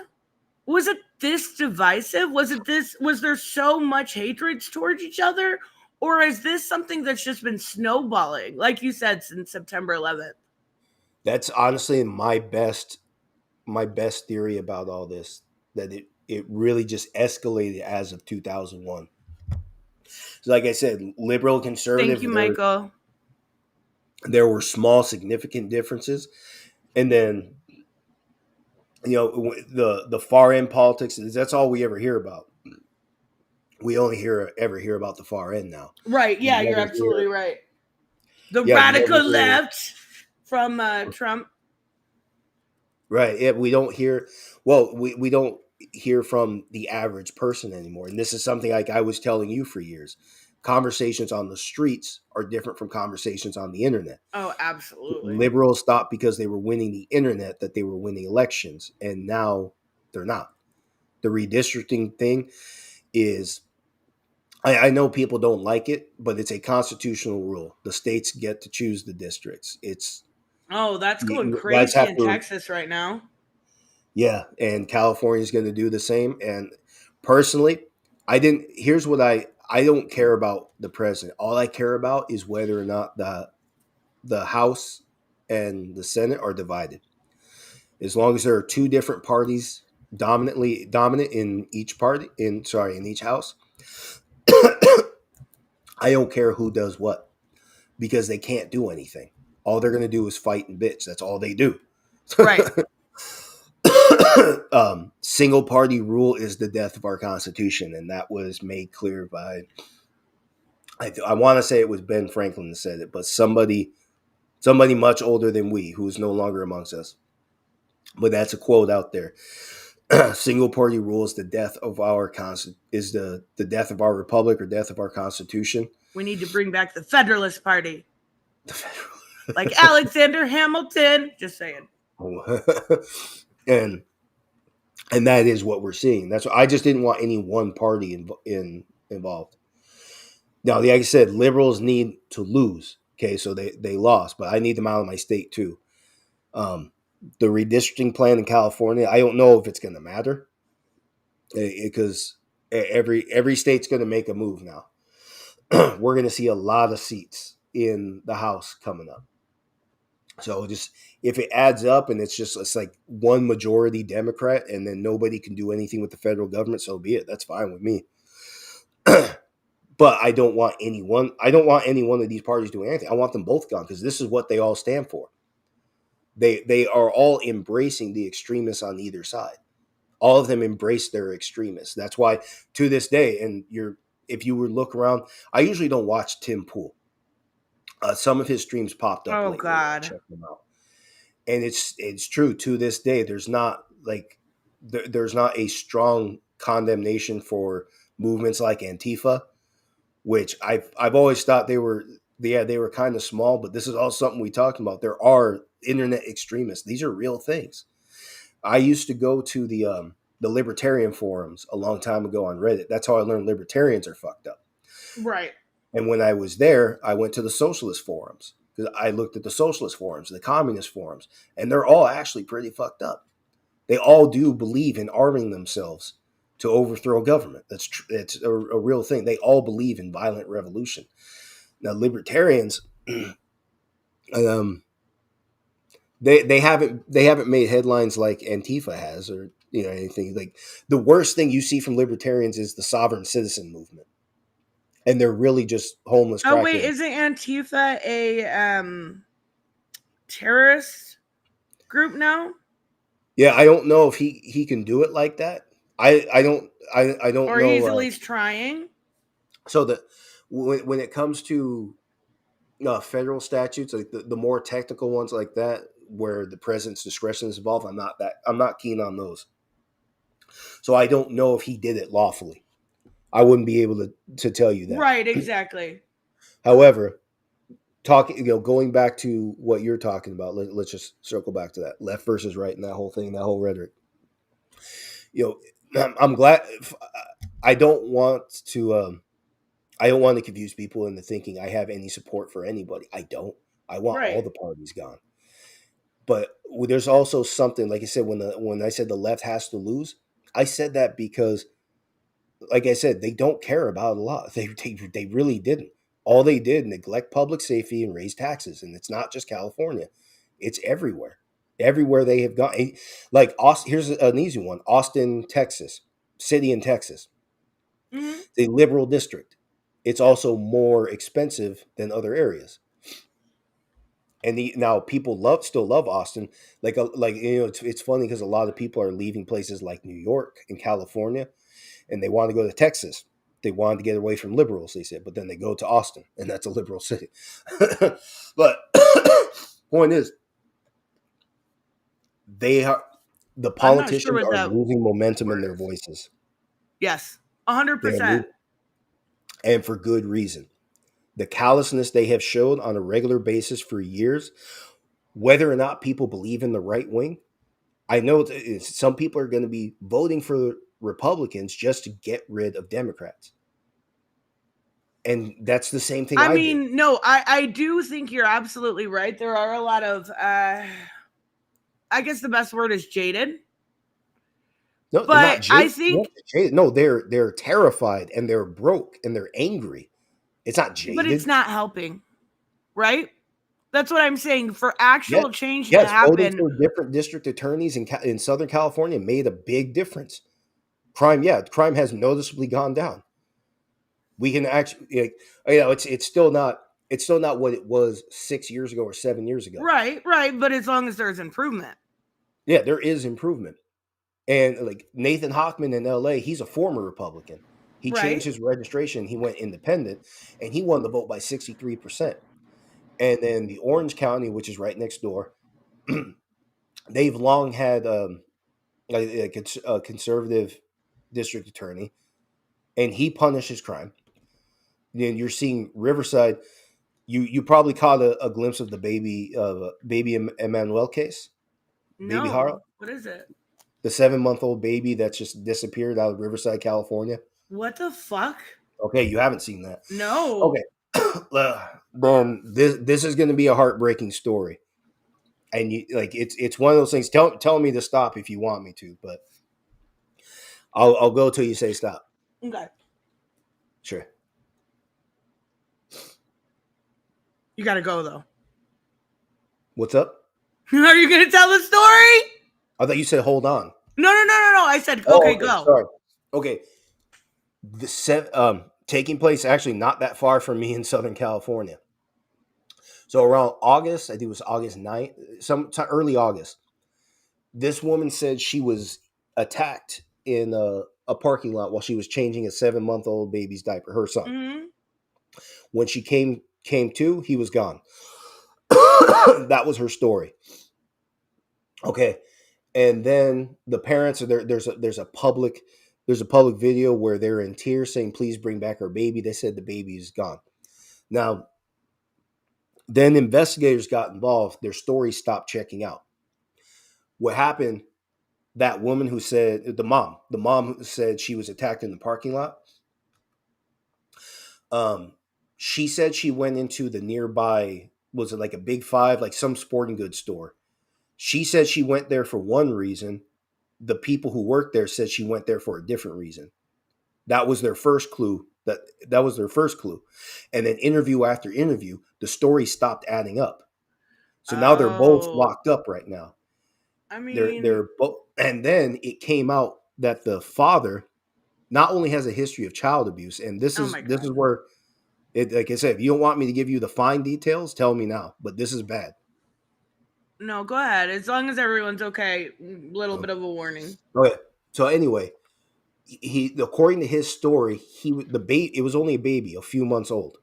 Was it this divisive? Was there so much hatred towards each other? Or is this something that's just been snowballing, like you said, since September 11th? That's honestly my best theory about all this, that it really just escalated as of 2001. So like I said, liberal Thank conservative, you, there Michael. there were small significant differences, and then the far end politics, that's all we ever hear about. We only ever hear about the far end now. Right. You Yeah, you're never absolutely hear right. The Yeah, you never radical hear left from Trump. Right. Yeah, we don't hear. Well, we don't hear from the average person anymore, and this is something like I was telling you for years. Conversations on the streets are different from conversations on the internet. Oh, absolutely. Liberals thought because they were winning the internet that they were winning elections, and now they're not. The redistricting thing is. I know people don't like it, but it's a constitutional rule. The states get to choose the districts. Oh, that's going You guys crazy have in to. Texas right now. Yeah, and California is going to do the same. And personally, I didn't. Here's what I don't care about the president. All I care about is whether or not the House and the Senate are divided. As long as there are two different parties dominant in each party in each house, I don't care who does what. because they can't do anything. All they're going to do is fight and bitch. That's all they do. Right. Single party rule is the death of our Constitution, and that was made clear by, I want to say it was Ben Franklin that said it, but somebody much older than we, who is no longer amongst us. But that's a quote out there. Single party rule is the death of our is the death of our republic or death of our Constitution. We need to bring back the Federalist Party. Like Alexander Hamilton. Just saying. and that is what we're seeing. That's what I just didn't want any one party involved. Now, like I said, liberals need to lose. Okay, so they lost, but I need them out of my state too. The redistricting plan in California, I don't know if it's going to matter because every state's going to make a move now. We're going to see a lot of seats in the House coming up. So just if it adds up and it's like one majority Democrat and then nobody can do anything with the federal government, so be it. That's fine with me. But I don't want any one of these parties doing anything. I want them both gone because this is what they all stand for. They are all embracing the extremists on either side. All of them embrace their extremists. That's why to this day, and if you were to look around, I usually don't watch Tim Pool. Some of his streams popped up. Oh lately. God! Check them out. And it's true to this day. There's not a strong condemnation for movements like Antifa, which I've always thought they were kind of small, but this is all something we talked about. There are internet extremists. These are real things. I used to go to the libertarian forums a long time ago on Reddit. That's how I learned libertarians are fucked up. Right. And when I was there, I went to the socialist forums because I looked at the socialist forums, the communist forums, and they're all actually pretty fucked up. They all do believe in arming themselves to overthrow government. It's a real thing. They all believe in violent revolution. Now, libertarians, they haven't made headlines like Antifa has, or anything like. The worst thing you see from libertarians is the sovereign citizen movement. And they're really just homeless. Oh wait, isn't Antifa a terrorist group now? Yeah, I don't know if he can do it like that. I don't or know. He's at least trying. So when it comes to federal statutes, like the more technical ones like that, where the president's discretion is involved, I'm not keen on those. So I don't know if he did it lawfully. I wouldn't be able to tell you that. Right, exactly. However, going back to what you're talking about, let's just circle back to that left versus right and that whole thing, that whole rhetoric. I'm glad. I don't want to confuse people into thinking I have any support for anybody. I don't. I want all the parties gone. But there's also something, like I said, when I said the left has to lose, I said that because, like I said, they don't care about a lot. They really didn't. All they did, neglect public safety and raise taxes. And it's not just California. It's everywhere. Everywhere they have gone. Like, here's an easy one. Austin, Texas. City in Texas. Mm-hmm. The liberal district. It's also more expensive than other areas. And now people still love Austin. It's funny because a lot of people are leaving places like New York and California, and they want to go to Texas. They wanted to get away from liberals, they said, but then they go to Austin, and that's a liberal city. But point is, the politicians are losing momentum in their voices. Yes, 100%. And for good reason. The callousness they have showed on a regular basis for years, whether or not people believe in the right wing, I know some people are going to be voting for Republicans just to get rid of Democrats. And that's the same thing I mean, did. No, I do think you're absolutely right. There are a lot of, I guess the best word is jaded. No, but not jaded. I think no, they're terrified and they're broke and they're angry. It's not jaded. But it's not helping, right? That's what I'm saying. For actual change to happen. Voting for different district attorneys in Southern California made a big difference. Crime has noticeably gone down. We can actually, it's still not It's still not what it was 6 years ago or 7 years ago. Right. But as long as there's improvement. Yeah, there is improvement. And like Nathan Hochman in LA, he's a former Republican. He changed his registration. He went independent, and he won the vote by 63%. And then the Orange County, which is right next door, they've long had a conservative district attorney, and he punishes crime. Then you're seeing Riverside. You probably caught a glimpse of the baby Emmanuel case. Baby No. Hara. What is it? The 7-month-old baby that just disappeared out of Riverside, California. What the fuck? Okay, you haven't seen that. No. Okay. Then this is going to be a heartbreaking story. And it's one of those things. Tell me to stop if you want me to, but I'll go till you say stop. Okay. Sure. You gotta go though. What's up? Are you gonna tell the story? I thought you said hold on. No. I said okay, go. Sorry. Okay. Taking place actually not that far from me in Southern California. So around August, I think it was August 9th, early August, this woman said she was attacked in a parking lot while she was changing a 7-month-old baby's diaper, her son. Mm-hmm. When she came to, he was gone. That was her story. Okay. And then the parents there's a public video where they're in tears saying, please bring back our baby. They said the baby is gone. Now, then investigators got involved. Their story stopped checking out. What happened, that woman who said, the mom who said she was attacked in the parking lot, she said she went into the nearby, was it like a Big Five, like some sporting goods store. She said she went there for one reason. The people who worked there said she went there for a different reason. That was their first clue. That was their first clue. And then interview after interview, the story stopped adding up. So now they're both locked up right now. I mean, they're both, and then it came out that the father not only has a history of child abuse, and this is where it, like I said, if you don't want me to give you the fine details, tell me now. But this is bad. No, go ahead. As long as everyone's okay. Little bit of a warning. Okay. So anyway, he according to his story, it was only a baby, a few months old.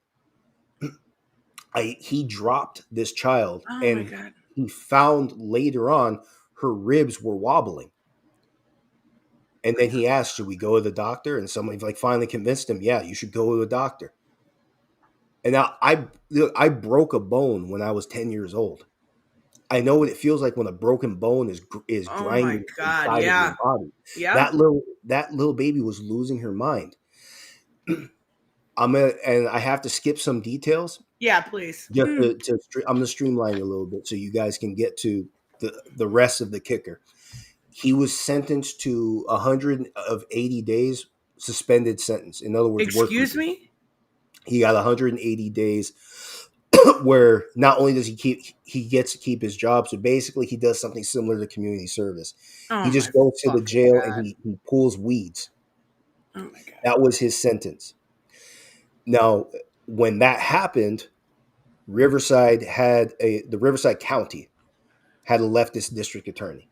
He dropped this child, and my God. he found later on her ribs were wobbling. And then he asked, should we go to the doctor? And somebody finally convinced him, yeah, you should go to a doctor. And now I broke a bone when I was 10 years old. I know what it feels like when a broken bone is grinding inside of your body. Yeah. That little baby was losing her mind. And I have to skip some details. Yeah, please. Just I'm going to streamline it a little bit so you guys can get to the rest of the kicker. He was sentenced to 180 days suspended sentence. In other words, excuse me? He got 180 days where not only does he gets to keep his job, so basically he does something similar to community service. He just goes to the jail and he pulls weeds. Oh my God. That was his sentence. Now, when that happened, the Riverside County had a leftist district attorney.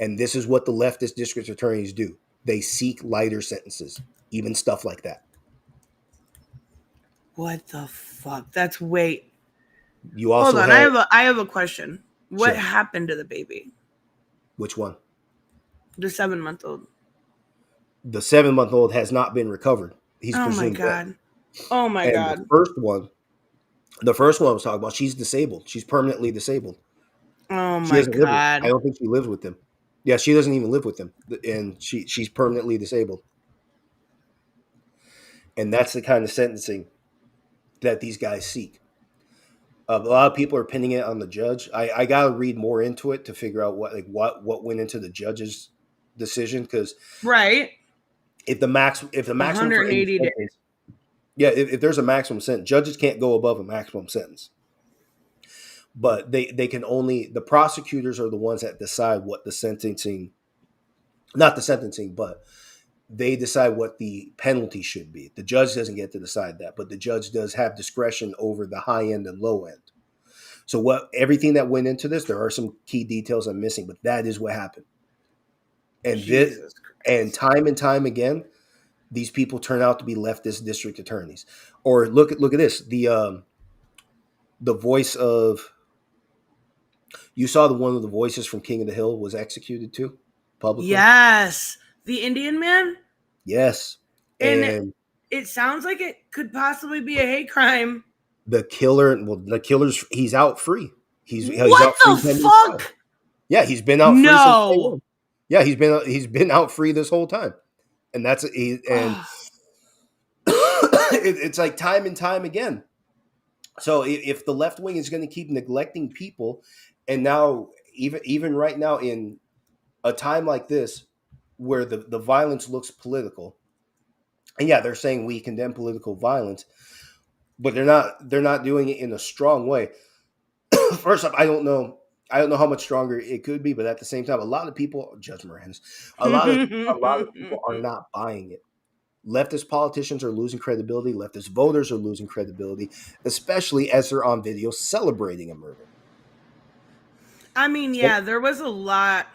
And this is what the leftist district attorneys do. They seek lighter sentences, even stuff like that. What the fuck? That's wait. You also hold on. I have a question. What happened to the baby? Which one? The 7-month-old. The 7-month-old has not been recovered. He's presumed dead. Oh my God. The first one I was talking about, she's disabled. She's permanently disabled. Oh my God. I don't think she lives with him. Yeah, she doesn't even live with him, and she's permanently disabled. And that's the kind of sentencing that these guys seek. A lot of people are pinning it on the judge. I got to read more into it to figure out what went into the judge's decision, because if the maximum 180 days. Yeah, if there's a maximum sentence, judges can't go above a maximum sentence. But they can only, the prosecutors are the ones that decide what the sentencing, not the sentencing, but they decide what the penalty should be. The judge doesn't get to decide that, but the judge does have discretion over the high end and low end. So what everything that went into this, there are some key details I'm missing, but that is what happened. And this, Jesus and Christ. time again, these people turn out to be leftist district attorneys. Or look at this. The voice of, you saw the one of the voices from King of the Hill was executed too, publicly. Yes. The Indian man? Yes. And And it sounds like it could possibly be a hate crime. the killer's he's out free. He's What out free the pending trial. fuck? Yeah, he's been out free since day No. one. Yeah, he's been out free this whole time, and it's like time and time again. So if the left wing is going to keep neglecting people, and now even right now in a time like this where the violence looks political, and yeah, they're saying we condemn political violence, but they're not doing it in a strong way. First off, I don't know how much stronger it could be, but at the same time, a lot of people, Judge Moran's, a lot of people are not buying it. Leftist politicians are losing credibility. Leftist voters are losing credibility, especially as they're on video celebrating a murder. I mean, yeah, there was a lot.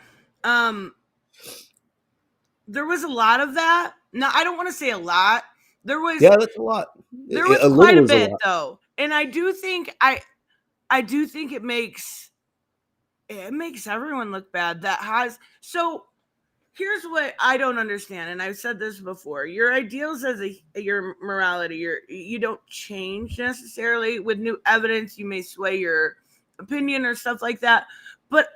There was a lot of that. No, I don't want to say a lot. There was Yeah, that's a lot. there was A quite little a is a bit lot. though. And I do think it makes everyone look bad that has. So here's what I don't understand, and I've said this before: your ideals as your morality, you don't change necessarily with new evidence. You may sway your opinion or stuff like that, but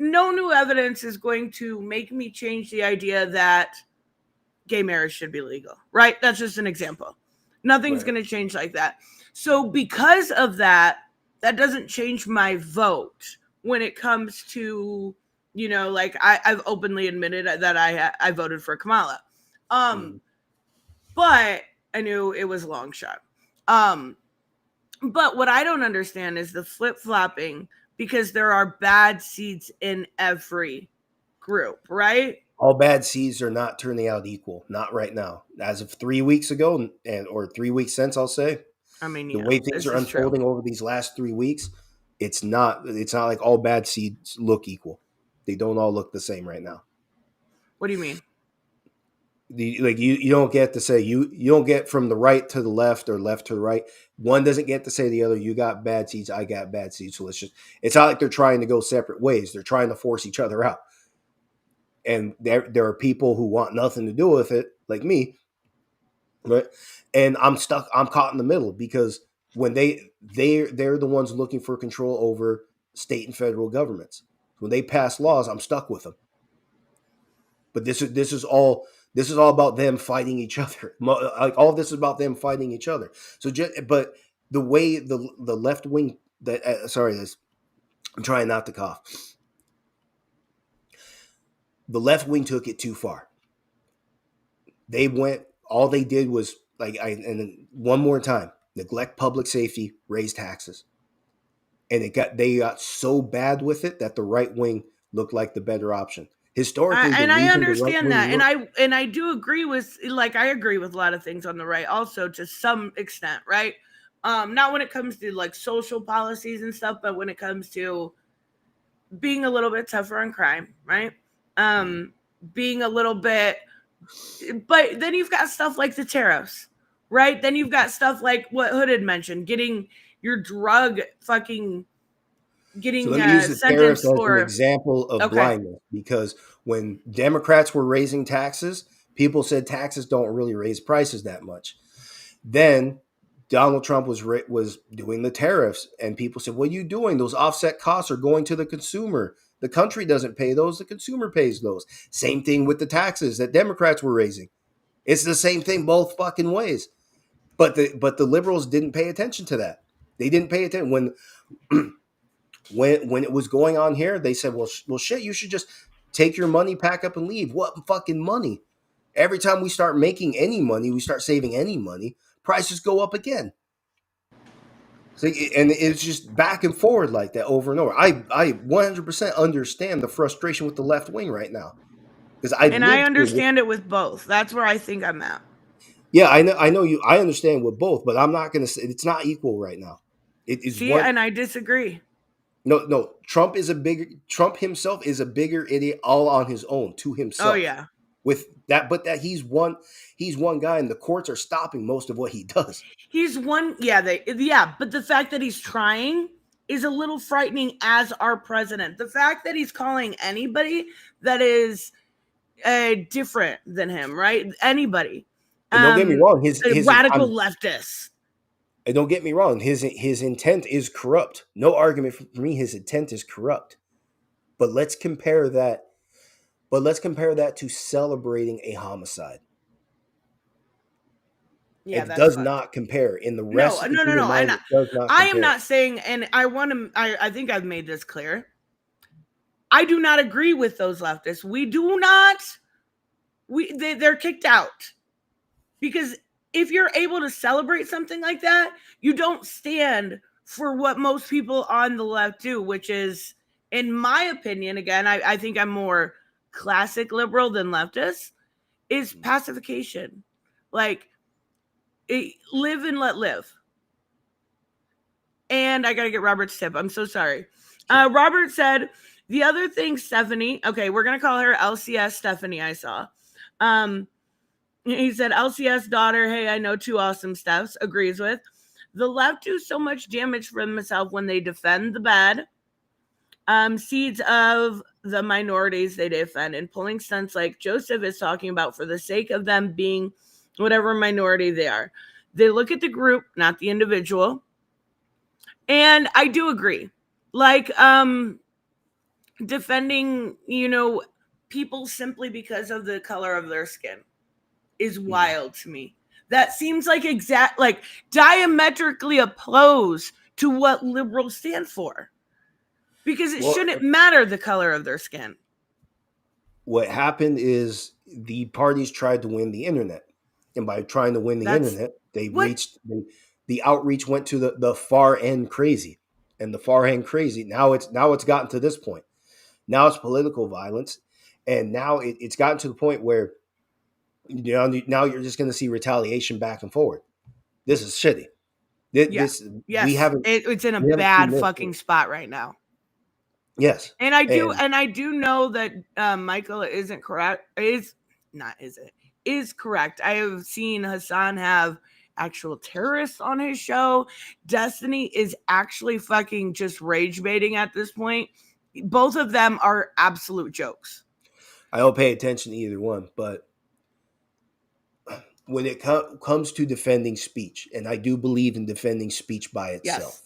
no new evidence is going to make me change the idea that gay marriage should be legal. Right? That's just an example. Nothing's Right. going to change like that. So because of that, that doesn't change my vote when it comes to, like I've openly admitted that I voted for Kamala. But I knew it was a long shot. But what I don't understand is the flip-flopping, because there are bad seeds in every group, right? All bad seeds are not turning out equal. Not right now. As of 3 weeks ago, or 3 weeks since, I'll say, I mean, the yeah, way things this are is true. unfolding over these last 3 weeks, it's not like all bad seeds look equal. They don't all look the same right now. What do you mean? You don't get to say you don't get from the right to the left or left to the right. One doesn't get to say the other. You got bad seeds, I got bad seeds. So it's not like they're trying to go separate ways. They're trying to force each other out. And there are people who want nothing to do with it, like me, right? And I'm caught in the middle, because when they're the ones looking for control over state and federal governments. When they pass laws, I'm stuck with them. But this is all about them fighting each other. Like, all of this is about them fighting each other. But the way the left wing I'm trying not to cough. The left wing took it too far. All they did was, and one more time, neglect public safety, raise taxes. And they got so bad with it that the right wing looked like the better option. Historically, I understand that, and I do agree with, I agree with a lot of things on the right, also to some extent, right? Not when it comes to like social policies and stuff, but when it comes to being a little bit tougher on crime, right? Being a little bit, but then you've got stuff like the tariffs, right? Then you've got stuff like what Hood had mentioned, getting your drug fucking getting So let me use the tariffs sentenced as for an example of blindness, because when Democrats were raising taxes, people said taxes don't really raise prices that much. Then Donald Trump was doing the tariffs, and people said, "What are you doing? Those offset costs are going to the consumer. The country doesn't pay those; the consumer pays those." Same thing with the taxes that Democrats were raising. It's the same thing both fucking ways. But the liberals didn't pay attention to that. They didn't pay attention when it was going on here. They said, "Well, shit, you should just take your money, pack up, and leave." What fucking money? Every time we start making any money, we start saving any money, prices go up again. So, and it's just back and forward like that over and over. I 100% understand the frustration with the left wing right now. because I And I lived here. understand it with both. That's where I think I'm at. Yeah, I know you. I understand with both, but I'm not going to say it's not equal right now. It is See, one. and I disagree. No. Trump himself is a bigger idiot all on his own to Oh himself. yeah. With that, but that he's one guy, and the courts are stopping most of what he does. He's one, but the fact that he's trying is a little frightening as our president. The fact that he's calling anybody that is different than him, right? Anybody, And don't get me wrong, a radical leftist. and don't get me wrong, his intent is corrupt. No argument for me. His intent is corrupt. But let's compare that. But let's compare that to celebrating a homicide. Yeah, It that's does fun. not compare. In the No, rest of no, the no, human no. And mind, it does not I am compare. not saying, and I want to, I think I've made this clear. I do not agree with those leftists. We do not, they're kicked out. Because if you're able to celebrate something like that, you don't stand for what most people on the left do, which is, in my opinion, again, I think I'm more classic liberal than leftist, is pacification. Like, live and let live. And I got to get Robert's tip. I'm so sorry. Robert said, the other thing, Stephanie, okay, we're going to call her LCS Stephanie, I saw. He said, LCS daughter, hey, I know two awesome Stephs, agrees with. The left do so much damage for themselves when they defend the bad. Seeds of the minorities they defend and pulling stunts like Joseph is talking about for the sake of them being whatever minority they are. They look at the group, not the individual. And I do agree. Like, defending, people simply because of the color of their skin is wild to me. That seems like diametrically opposed to what liberals stand for. Because it shouldn't matter the color of their skin. What happened is the parties tried to win the internet. And by trying to win the internet, the outreach went to the far end crazy. And the far end crazy, now it's gotten to this point. Now it's political violence. And now it's gotten to the point where now you're just going to see retaliation back and forward. This is shitty. Yes, it's in a bad fucking spot right now. Yes, and I do know that Michael isn't correct. Is correct. I have seen Hassan have actual terrorists on his show. Destiny is actually fucking just rage baiting at this point. Both of them are absolute jokes. I don't pay attention to either one, but when it comes to defending speech, and I do believe in defending speech by itself. Yes.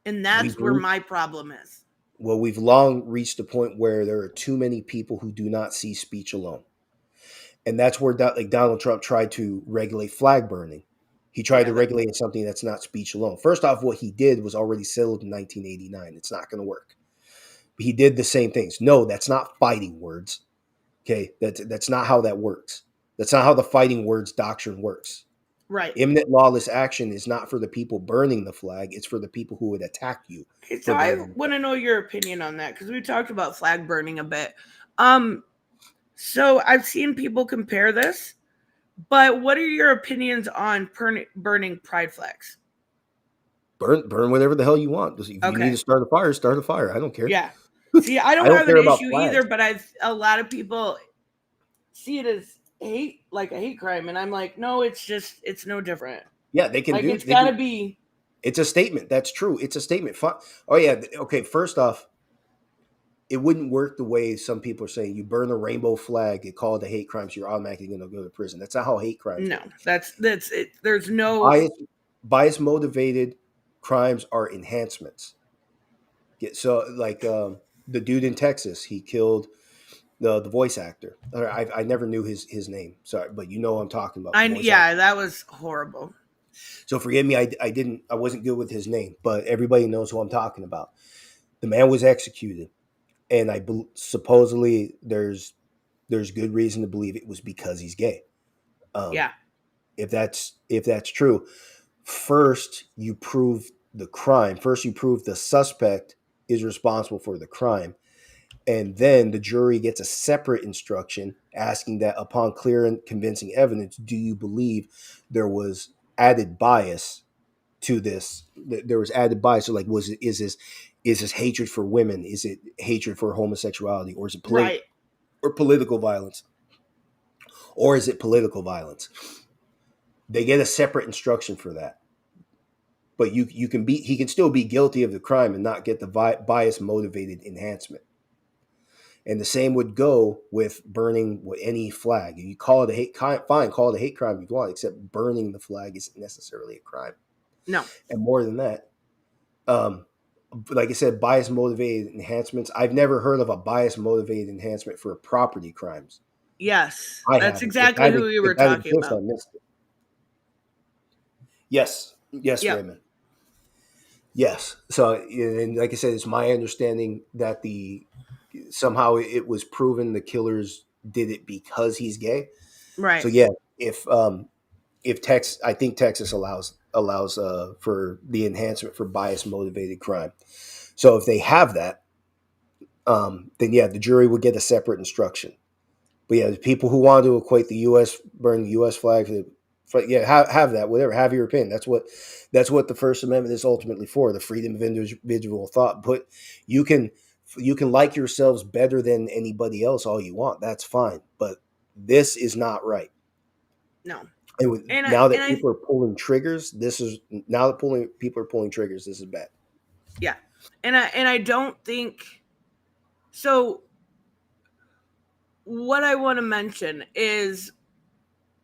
And that's where my problem is. Well, we've long reached a point where there are too many people who do not see speech alone. And that's where Donald Trump tried to regulate flag burning. He tried to regulate something that's not speech alone. First off, what he did was already settled in 1989. It's not going to work. But he did the same things. No, that's not fighting words. Okay, that's not how that works. That's not how the fighting words doctrine works. Right. Imminent lawless action is not for the people burning the flag. It's for the people who would attack you. Okay, so I want to know your opinion on that, because we talked about flag burning a bit. So I've seen people compare this, but what are your opinions on burning pride flags? Burn whatever the hell you want. If you need to start a fire, start a fire. I don't care. Yeah. See, I don't have an issue either, but a lot of people see it as hate, like a hate crime, and I'm like, no, it's no different. Yeah, they can do. It's gotta be. It's a statement. That's true. It's a statement. Oh yeah. Okay. First off, it wouldn't work the way some people are saying. You burn a rainbow flag, you call it a hate crime, so you're automatically going to go to prison. That's not how hate crimes work. That's it. There's no bias motivated crimes are enhancements. So like the dude in Texas, he killed the voice actor. I never knew his name. Sorry, but you know what I'm talking about. That was horrible. So forgive me, I wasn't good with his name, but everybody knows who I'm talking about. The man was executed, and supposedly there's good reason to believe it was because he's gay. If that's true, first you prove the crime. First you prove the suspect is responsible for the crime, And then the jury gets a separate instruction asking that upon clear and convincing evidence, do you believe there was added bias to this? There was added bias. So like, is this hatred for women? Is it hatred for homosexuality? Or is it Right. political violence? Or is it political violence? They get a separate instruction for that. But he can still be guilty of the crime and not get the bias motivated enhancement. And the same would go with burning any flag. You call it a hate crime, fine, call it a hate crime if you want, except burning the flag isn't necessarily a crime. No. And more than that, like I said, bias motivated enhancements. I've never heard of a bias motivated enhancement for property crimes. Yes. I That's haven't. exactly who we were talking about. I missed it. Yes, Yep. Raymond. Yes. So, and like I said, it's my understanding that somehow it was proven the killers did it because he's gay. Right. So yeah, if I think Texas allows for the enhancement for bias motivated crime. So if they have that, then yeah, the jury would get a separate instruction. But yeah, the people who want to equate the U.S. burn the U.S. flag have that, whatever, have your opinion. That's what the First Amendment is ultimately for, the freedom of individual thought. But you can like yourselves better than anybody else all you want. That's fine. But this is not right. No. Now that people are pulling triggers, this is bad. Yeah. And I don't think so. What I want to mention is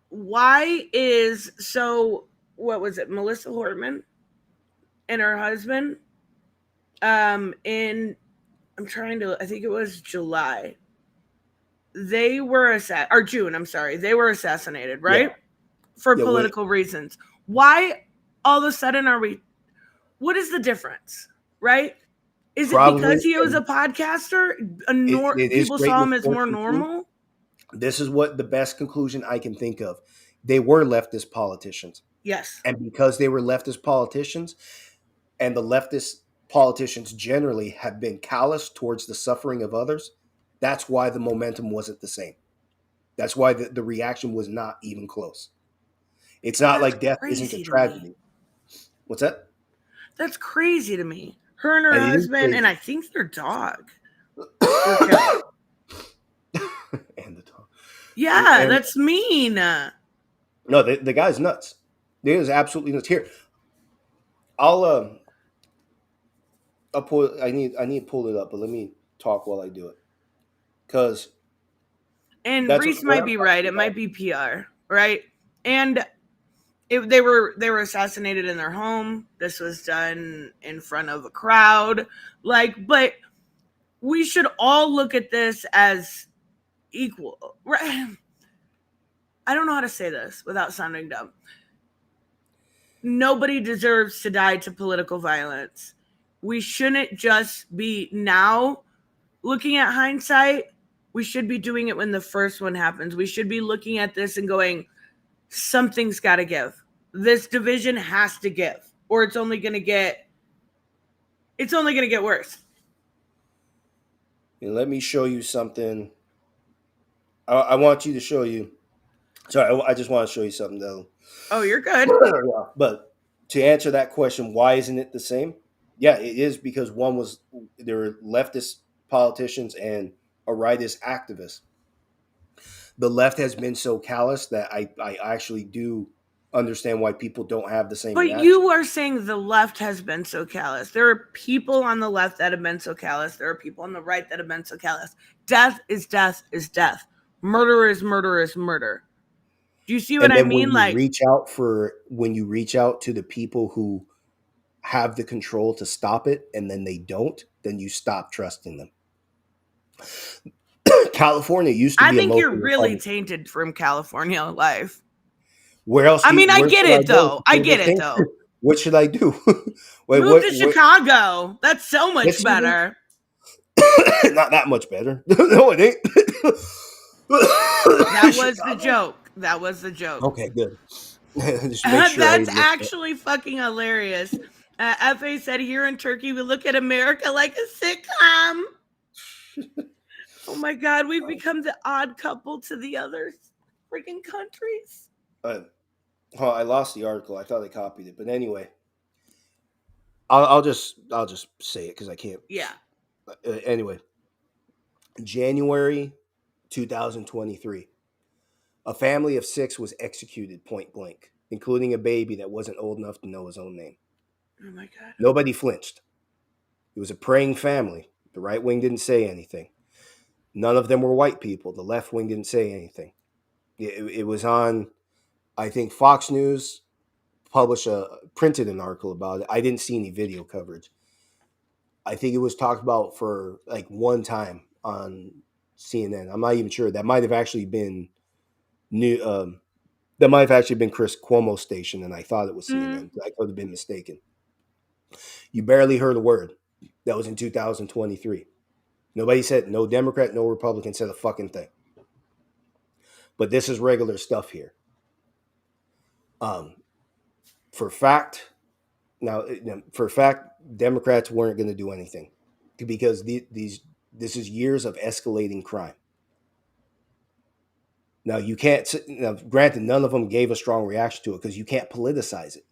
what was it, Melissa Hortman and her husband I think it was July, they were June, I'm sorry, they were assassinated, right? Yeah. For political reasons. Why all of a sudden what is the difference, right? Is it because he was a podcaster? People saw him as more normal? This is what the best conclusion I can think of. They were leftist politicians. Yes. And because they were leftist politicians, and the leftist politicians generally have been callous towards the suffering of others, that's why the momentum wasn't the same. That's why the reaction was not even close. It's not like death isn't a tragedy. What's that? That's crazy to me. Her and her husband, and I think their dog were killed. And the dog. Yeah, that's mean. No, the guy's nuts. He was absolutely nuts. Here, I'll pull. I need to pull it up, but let me talk while I do it. And Reese might be right. It might be PR, right? And they were assassinated in their home. This was done in front of a crowd. But we should all look at this as equal, right? I don't know how to say this without sounding dumb. Nobody deserves to die to political violence. We shouldn't just be now looking at hindsight. We should be doing it when the first one happens. We should be looking at this and going, something's got to give. This division has to give, or it's only going to get worse. And let me show you something. I want you to show you. Sorry, I just want to show you something though. Oh, you're good. But to answer that question, why isn't it the same? Yeah, it is, because there were leftist politicians and a rightist activist. The left has been so callous that I actually do understand why people don't have the same reaction. You are saying the left has been so callous. There are people on the left that have been so callous. There are people on the right that have been so callous. Death is death is death. Murder is murder is murder. Do you see what I mean? When you reach out to the people who have the control to stop it, and then they don't, then you stop trusting them. California used to be. I think you're really tainted from California life. Where else? I get it though. What should I do? Move to Chicago. That's so much better. Not that much better. No, it ain't. That was the joke. Okay, good. That's actually fucking hilarious. FA said, here in Turkey, we look at America like a sitcom. Oh my God, we've become the odd couple to the other freaking countries. Uh, I lost the article. I thought I copied it, but anyway, I'll just say it because I can't. Yeah. Anyway, January 2023, a family of 6 was executed point blank, including a baby that wasn't old enough to know his own name. Oh my God. Nobody flinched. It was a praying family. The right wing didn't say anything. None of them were white people. The left wing didn't say anything. It was on, I think, Fox News printed an article about it. I didn't see any video coverage. I think it was talked about for like one time on CNN. I'm not even sure. That might have actually been new. That might have actually been Chris Cuomo's station, and I thought it was CNN. I could have been mistaken. You barely heard a word. That was in 2023. Nobody said, no Democrat, no Republican said a fucking thing. But this is regular stuff here. For fact, Democrats weren't going to do anything because this is years of escalating crime. Now you can't. Now, granted, none of them gave a strong reaction to it because you can't politicize it.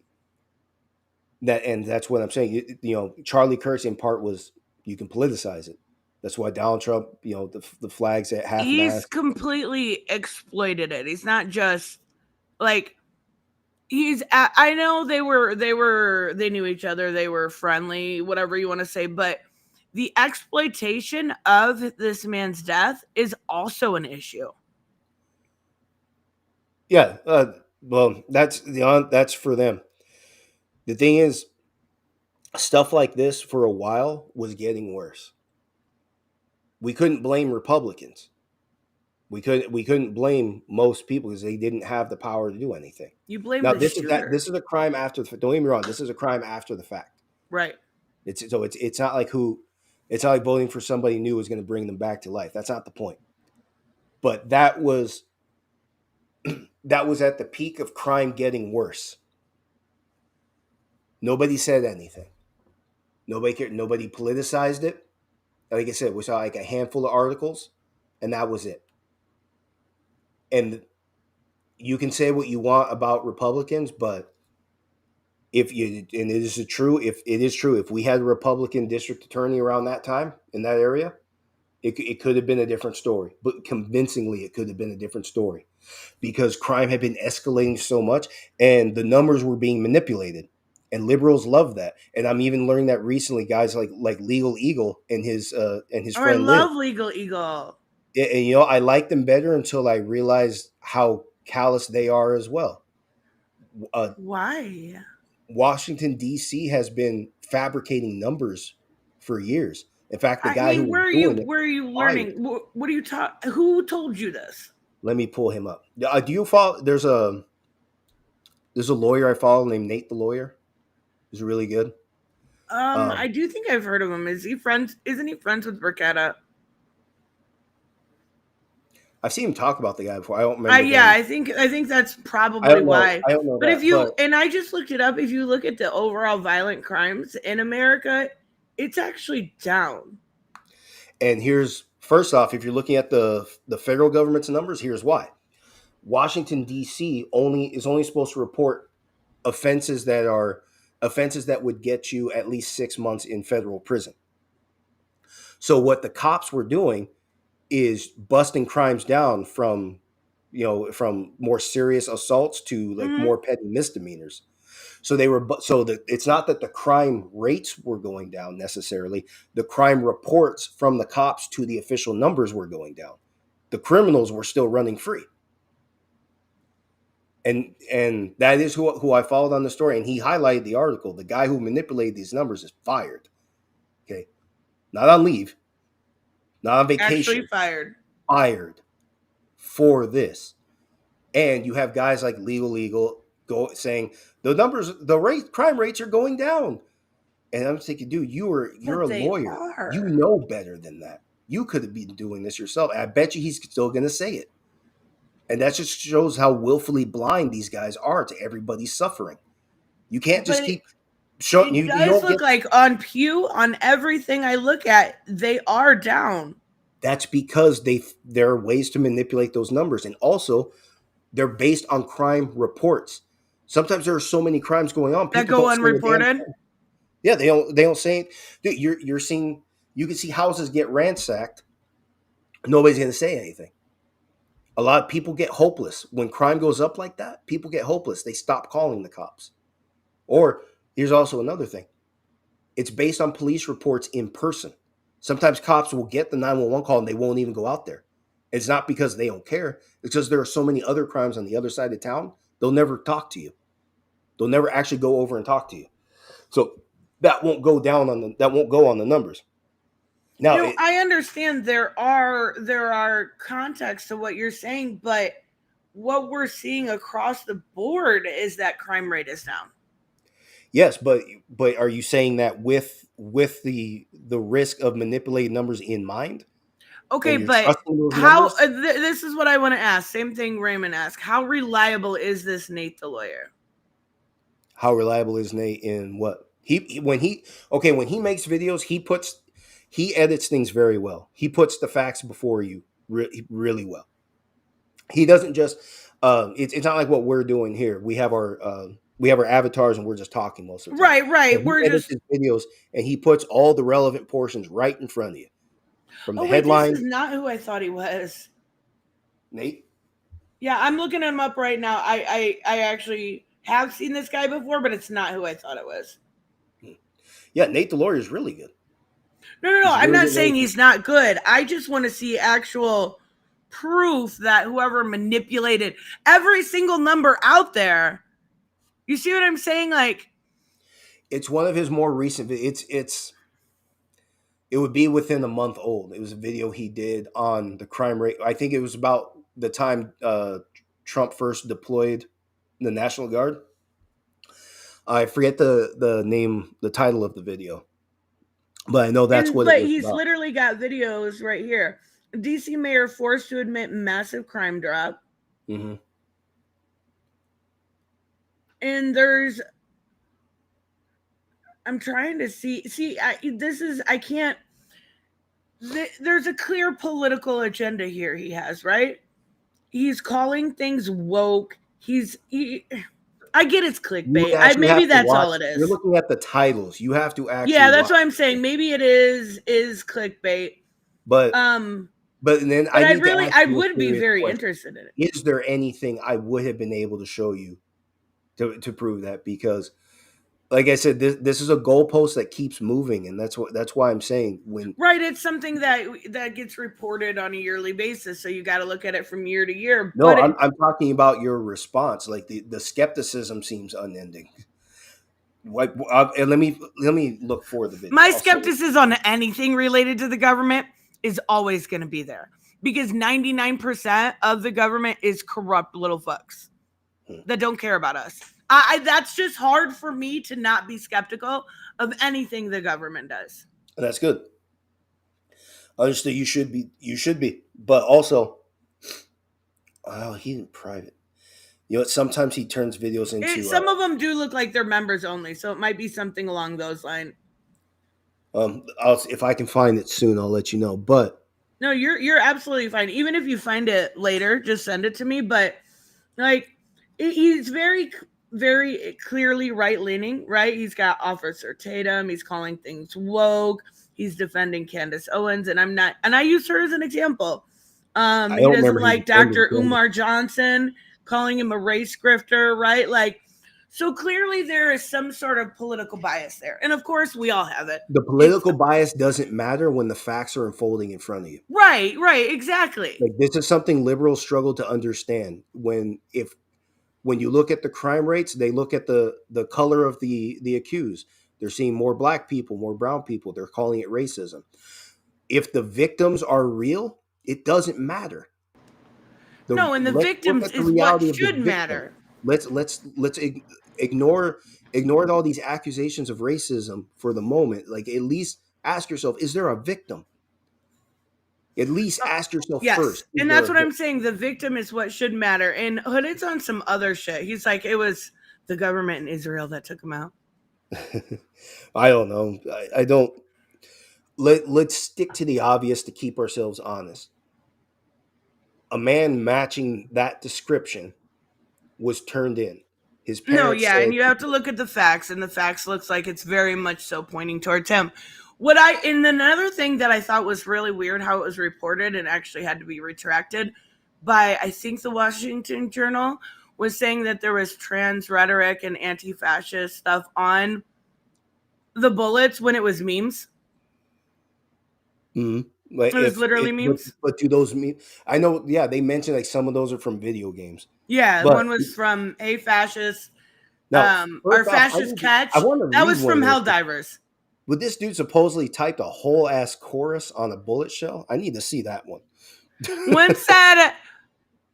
That's what I'm saying. Charlie Kirk's in part was you can politicize it. That's why Donald Trump, the flags at half He's mast. completely exploited it. He's not just like I know they knew each other, they were friendly, whatever you want to say, but the exploitation of this man's death is also an issue. Yeah, well, that's for them. The thing is, stuff like this for a while was getting worse. We couldn't blame Republicans. We couldn't blame most people because they didn't have the power to do anything. You blame Now the this shooter. is a crime after. Don't get me wrong. This is a crime after the fact. Right. It's not like it's not like voting for somebody new is going to bring them back to life. That's not the point. But that was at the peak of crime getting worse. Nobody said anything. Nobody cared. Nobody politicized it. Like I said, we saw like a handful of articles, and that was it. And you can say what you want about Republicans, but if it is true, if we had a Republican district attorney around that time in that area, it could have been a different story. But convincingly, it could have been a different story because crime had been escalating so much, and the numbers were being manipulated. And liberals love that, and I'm even learning that recently. Guys like Legal Eagle and his friend. I love Legal Eagle. And I liked them better until I realized how callous they are as well. Why? Washington D.C. has been fabricating numbers for years. In fact, the guy who was doing it. Where are you learning? What are you talking? Who told you this? Let me pull him up. Do you follow? There's a lawyer I follow named Nate the Lawyer. He's really good. I do think I've heard of him. Isn't he friends with Burketta? I've seen him talk about the guy before. I don't remember. Yeah, I think that's probably why. I don't know. But and I just looked it up. If you look at the overall violent crimes in America, it's actually down. And first off, if you're looking at the federal government's numbers, here's why. Washington D.C. is only supposed to report offenses that would get you at least 6 months in federal prison. So what the cops were doing is busting crimes down from more serious assaults to like more petty misdemeanors. So it's not that the crime rates were going down necessarily. The crime reports from the cops to the official numbers were going down. The criminals were still running free. And that is who I followed on the story, and he highlighted the article. The guy who manipulated these numbers is fired. Okay, not on leave, not on vacation. Actually fired for this. And you have guys like Legal Eagle saying crime rates are going down. And I'm thinking, dude, you're a lawyer. You know better than that. You could have been doing this yourself. And I bet you he's still going to say it. And that just shows how willfully blind these guys are to everybody's suffering. You can't just keep showing. It does look like on Pew, on everything I look at, they are down. That's because there are ways to manipulate those numbers, and also they're based on crime reports. Sometimes there are so many crimes going on, That people go don't say a damn unreported. thing. Yeah, they don't say it. Dude, you're seeing, you can see houses get ransacked. Nobody's going to say anything. A lot of people get hopeless when crime goes up like that. People get hopeless. They stop calling the cops. Or here's also another thing. It's based on police reports in person. Sometimes cops will get the 911 call and they won't even go out there. It's not because they don't care. It's because there are so many other crimes on the other side of town. They'll never talk to you. They'll never actually go over and talk to you. So that won't go on the numbers. Now, I understand there are contexts to what you're saying, but what we're seeing across the board is that crime rate is down. yes, but are you saying that with the risk of manipulating numbers in mind, Okay, and you're but trusting those how? numbers? This is what I want to ask. Same thing Raymond asked. How reliable is this Nate the lawyer? How reliable is Nate in what when he makes videos, he edits things very well. He puts the facts before you really well. He doesn't just it's not like what we're doing here. We have our avatars and we're just talking most of the time. Right, But right. he We're edits just. his videos and he puts all the relevant portions right in front of you. From the Oh wait, this headline, is not who I thought he was. Nate. Yeah, I'm looking him up right now. I actually have seen this guy before, but it's not who I thought it was. Yeah, Nate the lawyer is really good. No. He's a I'm really not good saying lawyer. he's not good. I just want to see actual proof that whoever manipulated every single number out there. You see what I'm saying? Like, It's one of his more recent. It would be within a month old. It was a video he did on the crime rate. I think it was about the time Trump first deployed the National Guard. I forget the name, the title of the video, but I know that's and what it but was he's about. literally got videos right here. DC mayor forced to admit massive crime drop. Mm-hmm. And I'm trying to see, I can't, there's a clear political agenda here he has, right? He's calling things woke. I get it's You would clickbait. actually have Maybe to that's watch. all it You're is. looking at the titles. You have to actually Yeah, that's watch. what I'm saying. Maybe it is clickbait. But Um, then but I need to ask I you a would be serious very question. interested in it. Is there anything I would have been able to show you to prove that? Because like I said, this is a goalpost that keeps moving, and that's why I'm saying when Right, it's something that gets reported on a yearly basis, so you got to look at it from year to year. no, But I'm talking about your response. Like the skepticism seems unending. Like, and let me look for the video. my I'll send it. skepticism on anything related to the government is always going to be there because 99% of the government is corrupt little fucks that don't care about us. That's just hard for me to not be skeptical of anything the government does. And that's good. Honestly, you should be. You should be. But also, oh, he's in private. You know what? Sometimes he turns videos into. Some of them do look like they're members only, so it might be something along those lines. If I can find it soon, I'll let you know. But No, you're absolutely fine. Even if you find it later, just send it to me. But like, he's very clearly right leaning. Right, he's got Officer Tatum. He's calling things woke. He's defending Candace Owens, and I used her as an example. I He don't doesn't remember him like defending Dr. Candace. Umar Johnson, calling him a race grifter. Right, like. So clearly, there is some sort of political bias there, and of course, we all have it. The political bias doesn't matter when the facts are unfolding in front of you. Right, exactly. Like this is something liberals struggle to understand. When you look at the crime rates, they look at the color of the accused. They're seeing more black people, more brown people. They're calling it racism. If the victims are real, it doesn't matter. No, and the Let's look victims at the is what reality of the should victim. matter. Let's ignore all these accusations of racism for the moment. Like at least ask yourself, is there a victim? At least ask yourself Yes, first, is and there that's a what I'm victim? saying. The victim is what should matter. And Hooded's on some other shit. He's like, it was the government in Israel that took him out. I don't know. I don't. let's stick to the obvious to keep ourselves honest. A man matching that description was turned in. His No, parents yeah, and said, you have to look at the facts, and the facts looks like it's very much so pointing towards him. What I and another thing that I thought was really weird how it was reported and actually had to be retracted by I think the Washington Journal was saying that there was trans rhetoric and anti-fascist stuff on the bullets when it was memes. mm, like It was literally if memes. but do those mean? I know, yeah, they mentioned like some of those are from video games, Yeah, but one was from a fascist, now our first off, fascist I catch. want to That read was one from of those. Helldivers. Would this dude supposedly typed a whole ass chorus on a bullet shell? I need to see that one. One said,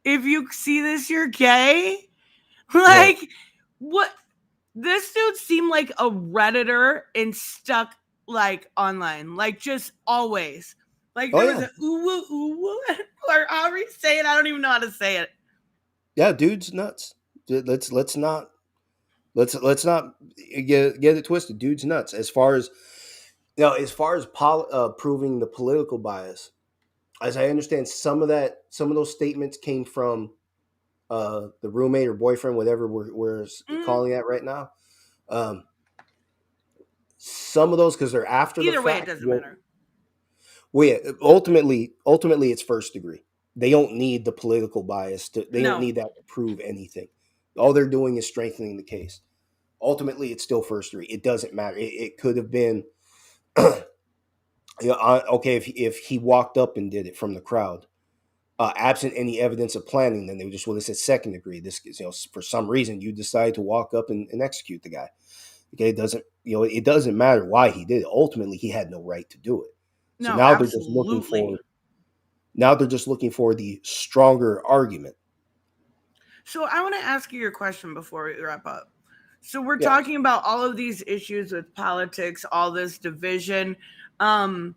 "If you see this, you're gay." Right. Like, what? This dude seemed like a redditor and stuck like online, like just always. Like Oh there was yeah, a ooh woo ooh woo, or however you say it. I don't even know how to say it. yeah, dude's nuts. Let's not let's not get it twisted. Dude's nuts. As far as as far as proving the political bias, as I understand, some of those statements came from the roommate or boyfriend, whatever we're Mm, calling that right now. Um, some of those because they're after the either way, it fact. doesn't Well, matter. yeah, ultimately, it's first degree. They don't need the political bias. They don't No, need that to prove anything. All they're doing is strengthening the case. Ultimately, it's still first degree. It doesn't matter. It could have been, okay, if he walked up and did it from the crowd, absent any evidence of planning, then they would just have said second degree. This is, for some reason you decide to walk up and execute the guy. Okay, it doesn't matter why he did it. Ultimately, he had no right to do it. So no, now they're just looking for absolutely. the stronger argument. So I want to ask you your question before we wrap up. So we're Yes. talking about all of these issues with politics, all this division. Um,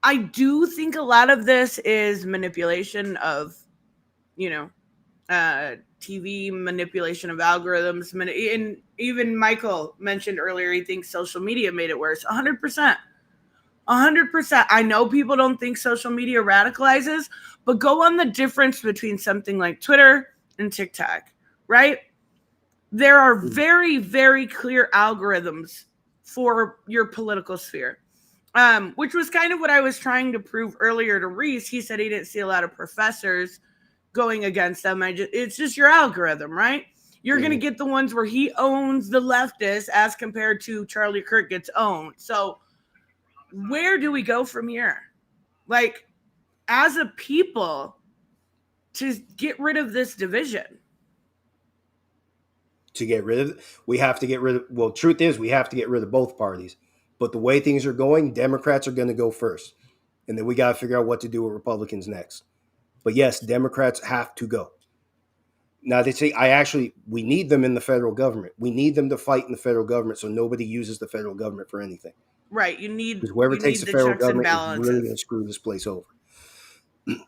I do think a lot of this is manipulation of, you know, TV manipulation of algorithms. And even Michael mentioned earlier, he thinks social media made it worse. 100%. 100%. I know people don't think social media radicalizes, but go on the difference between something like Twitter and TikTok, right? There are very, very clear algorithms for your political sphere. Which was kind of what I was trying to prove earlier to Reese. He said he didn't see a lot of professors going against them. It's just your algorithm, right? You're going to Mhm. get the ones where he owns the leftists as compared to Charlie Kirk gets owned. So, where do we go from here? Like, as a people, to get rid of this division. To get rid of it, we have to get rid of. Well, truth is, we have to get rid of both parties. But the way things are going, Democrats are going to go first, and then we got to figure out what to do with Republicans next. But yes, Democrats have to go. Now they say we need them in the federal government. We need them to fight in the federal government so nobody uses the federal government for anything. Right. Because whoever You takes need the the federal checks and government is really going balances. to screw this place over.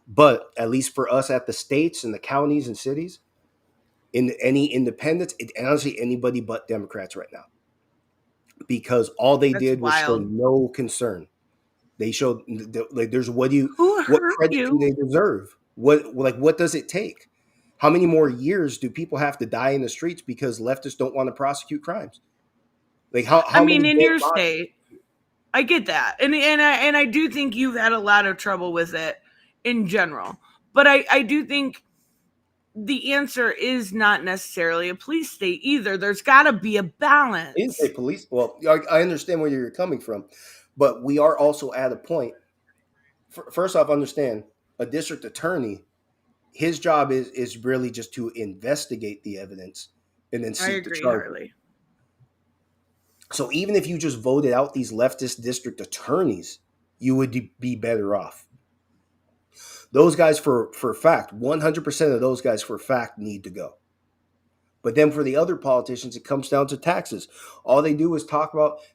But at least for us at the states and the counties and cities, in any independents, honestly anybody but Democrats right now, because all they That's did was show wild. no concern. They showed like there's Who what hurt credit do you? they deserve? What does it take? How many more years do people have to die in the streets because leftists don't want to prosecute crimes? Like I how mean, many in dead your bodies? state, I get that, and I do think you've had a lot of trouble with it in general. But I do think the answer is not necessarily a police state either. There's got to be a I didn't say balance. police. Well, I understand where you're coming from, but we are also at a point. First off, understand a district attorney. His job is really just to investigate the evidence and then I seek the agree, charges. Harley. So even if you just voted out these leftist district attorneys, you would be better off. Those guys, for fact, 100% of those guys for fact need to go. But then for the other politicians, it comes down to taxes. All they do is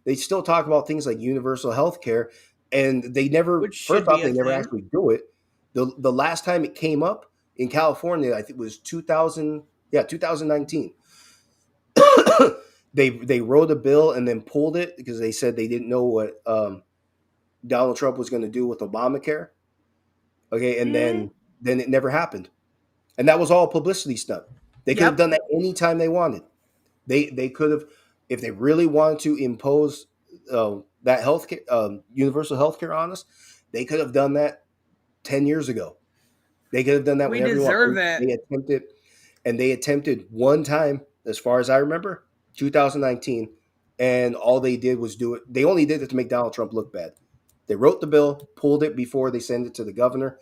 they still talk about things like universal health care, and Which first should off, be a they never thing. actually do it. The last time it came up in California, I think it was 2019. They wrote a bill and then pulled it because they said they didn't know Donald Trump was going to do with Obamacare. Okay, and then it never happened, and that was all publicity stunt. They could have done that anytime they wanted. They could have, if they really wanted to impose that healthcare, universal healthcare on us, they could have done that 10 years ago. They could have done that We whenever deserve they attempted, and they attempted one time, as far as I remember, 2019, and all they did was do it. They only did it to make Donald Trump look bad. They wrote the bill, pulled it before they sent it to the governor,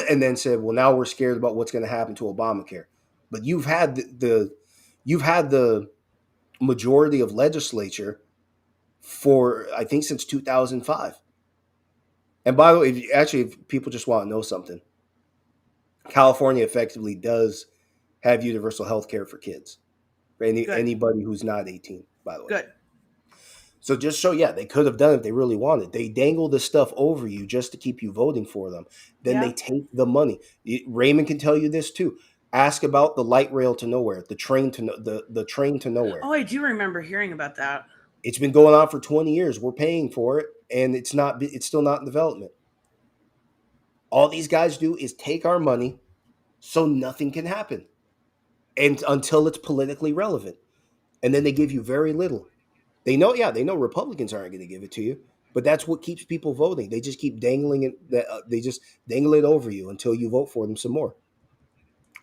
and then said, "Well, now we're scared about what's going to happen to Obamacare." But you've had the majority of legislature for, I think, since 2005. And by the way, if people just want to know something, California effectively does have universal health care for kids, for anybody who's not 18, by the way. Good. So just so, they could have done it if they really wanted. They dangle this stuff over you just to keep you voting for them. Then they take the money. Raymond can tell you this too. Ask about the light rail to nowhere, the train to nowhere. Oh, I do remember hearing about that. It's been going on for 20 years. We're paying for it, and it's still not in development. All these guys do is take our money so nothing can happen, and until it's politically relevant. And then they give you very little. They know Republicans aren't going to give it to you, but that's what keeps people voting. They just keep dangling it. They just dangle it over you until you vote for them some more,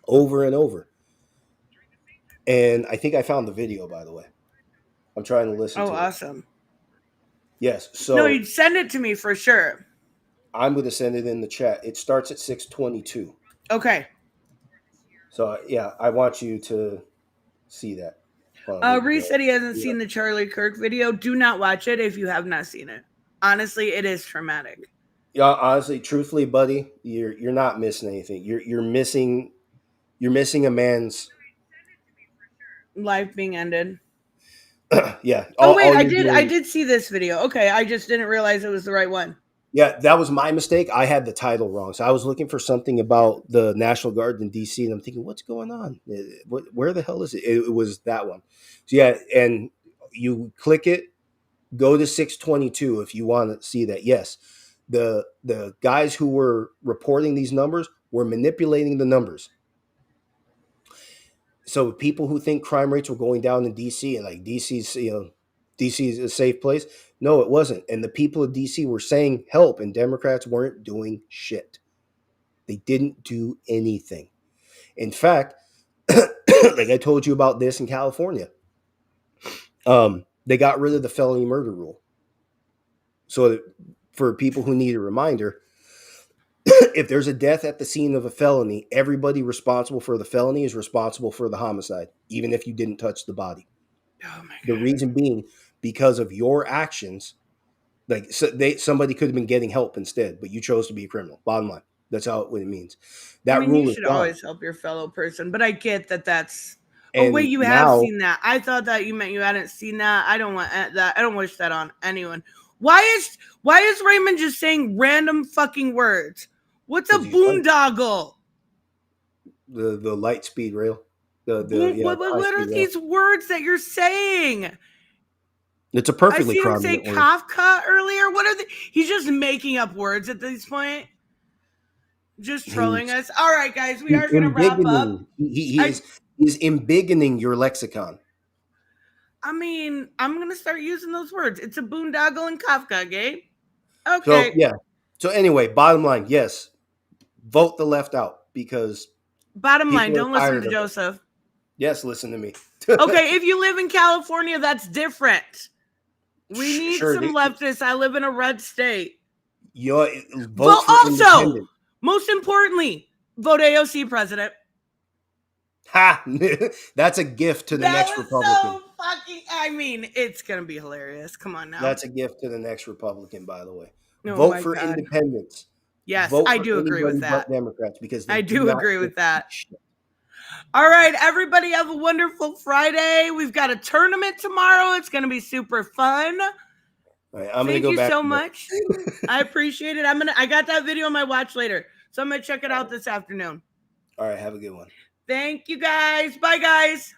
over and over. And I think I found the video, by the way. I'm trying to listen to it. Oh, awesome. Yes. So no, you'd send it to me for sure. I'm going to send it in the chat. It starts at 6:22. Okay. So I want you to see that. Reese said he hasn't seen the Charlie Kirk video. Do not watch it if you have not seen it. Honestly, it is traumatic. Yeah, honestly, truthfully, buddy, you're not missing anything. You're missing a man's life being ended. Yeah. I did see this video. Okay, I just didn't realize it was the right one. Yeah, that was my mistake. I had the title wrong. So I was looking for something about the National Guard in D.C., and I'm thinking, what's going on? Where the hell is it? It was that one. So yeah, and you click it, go to 622 if you want to see that. Yes, the guys who were reporting these numbers were manipulating the numbers. So people who think crime rates were going down in D.C. and like D.C.'s is a safe place. No, it wasn't. And the people of D.C. were saying help, and Democrats weren't doing shit. They didn't do anything. In fact, like I told you about this in California, they got rid of the felony murder rule. So for people who need a reminder, if there's a death at the scene of a felony, everybody responsible for the felony is responsible for the homicide, even if you didn't touch the body. Oh my God. The reason being because of your actions. Like somebody could have been getting help instead, but you chose to be a criminal. Bottom line, that's what it means. That rule you should is always help your fellow person, but I get that. That's and wait, you have seen that? I thought that you meant you hadn't seen that. I don't want that. I don't wish that on anyone. Why is Raymond just saying random fucking words? What's a boondoggle? The light speed rail. What are these words that you're saying? It's a perfectly prominent word. I see him say Kafka earlier. What are he's just making up words at this point. Just trolling us. All right, guys, we are going to wrap up. He's embiggening your lexicon. I mean, I'm going to start using those words. It's a boondoggle and Kafka, Gabe. Okay. So, yeah. So anyway, bottom line, yes. Vote the left out because... Bottom line, don't listen to Joseph. Yes, listen to me. Okay, if you live in California, that's different. We need some leftists. I live in a red state. Vote for independent. Most importantly, vote AOC president. Ha! That's a gift to the next Republican. So fucking, I mean, it's going to be hilarious. Come on now. That's a gift to the next Republican, by the way. Vote for independence. Yes, I do agree with that. Democrats, because I do agree with that. Shit. All right, everybody have a wonderful Friday. We've got a tournament tomorrow. It's going to be super fun. All right, Thank you so much. I appreciate it. I got that video on my watch later, so I'm going to check it out this afternoon. All right, have a good one. Thank you, guys. Bye, guys.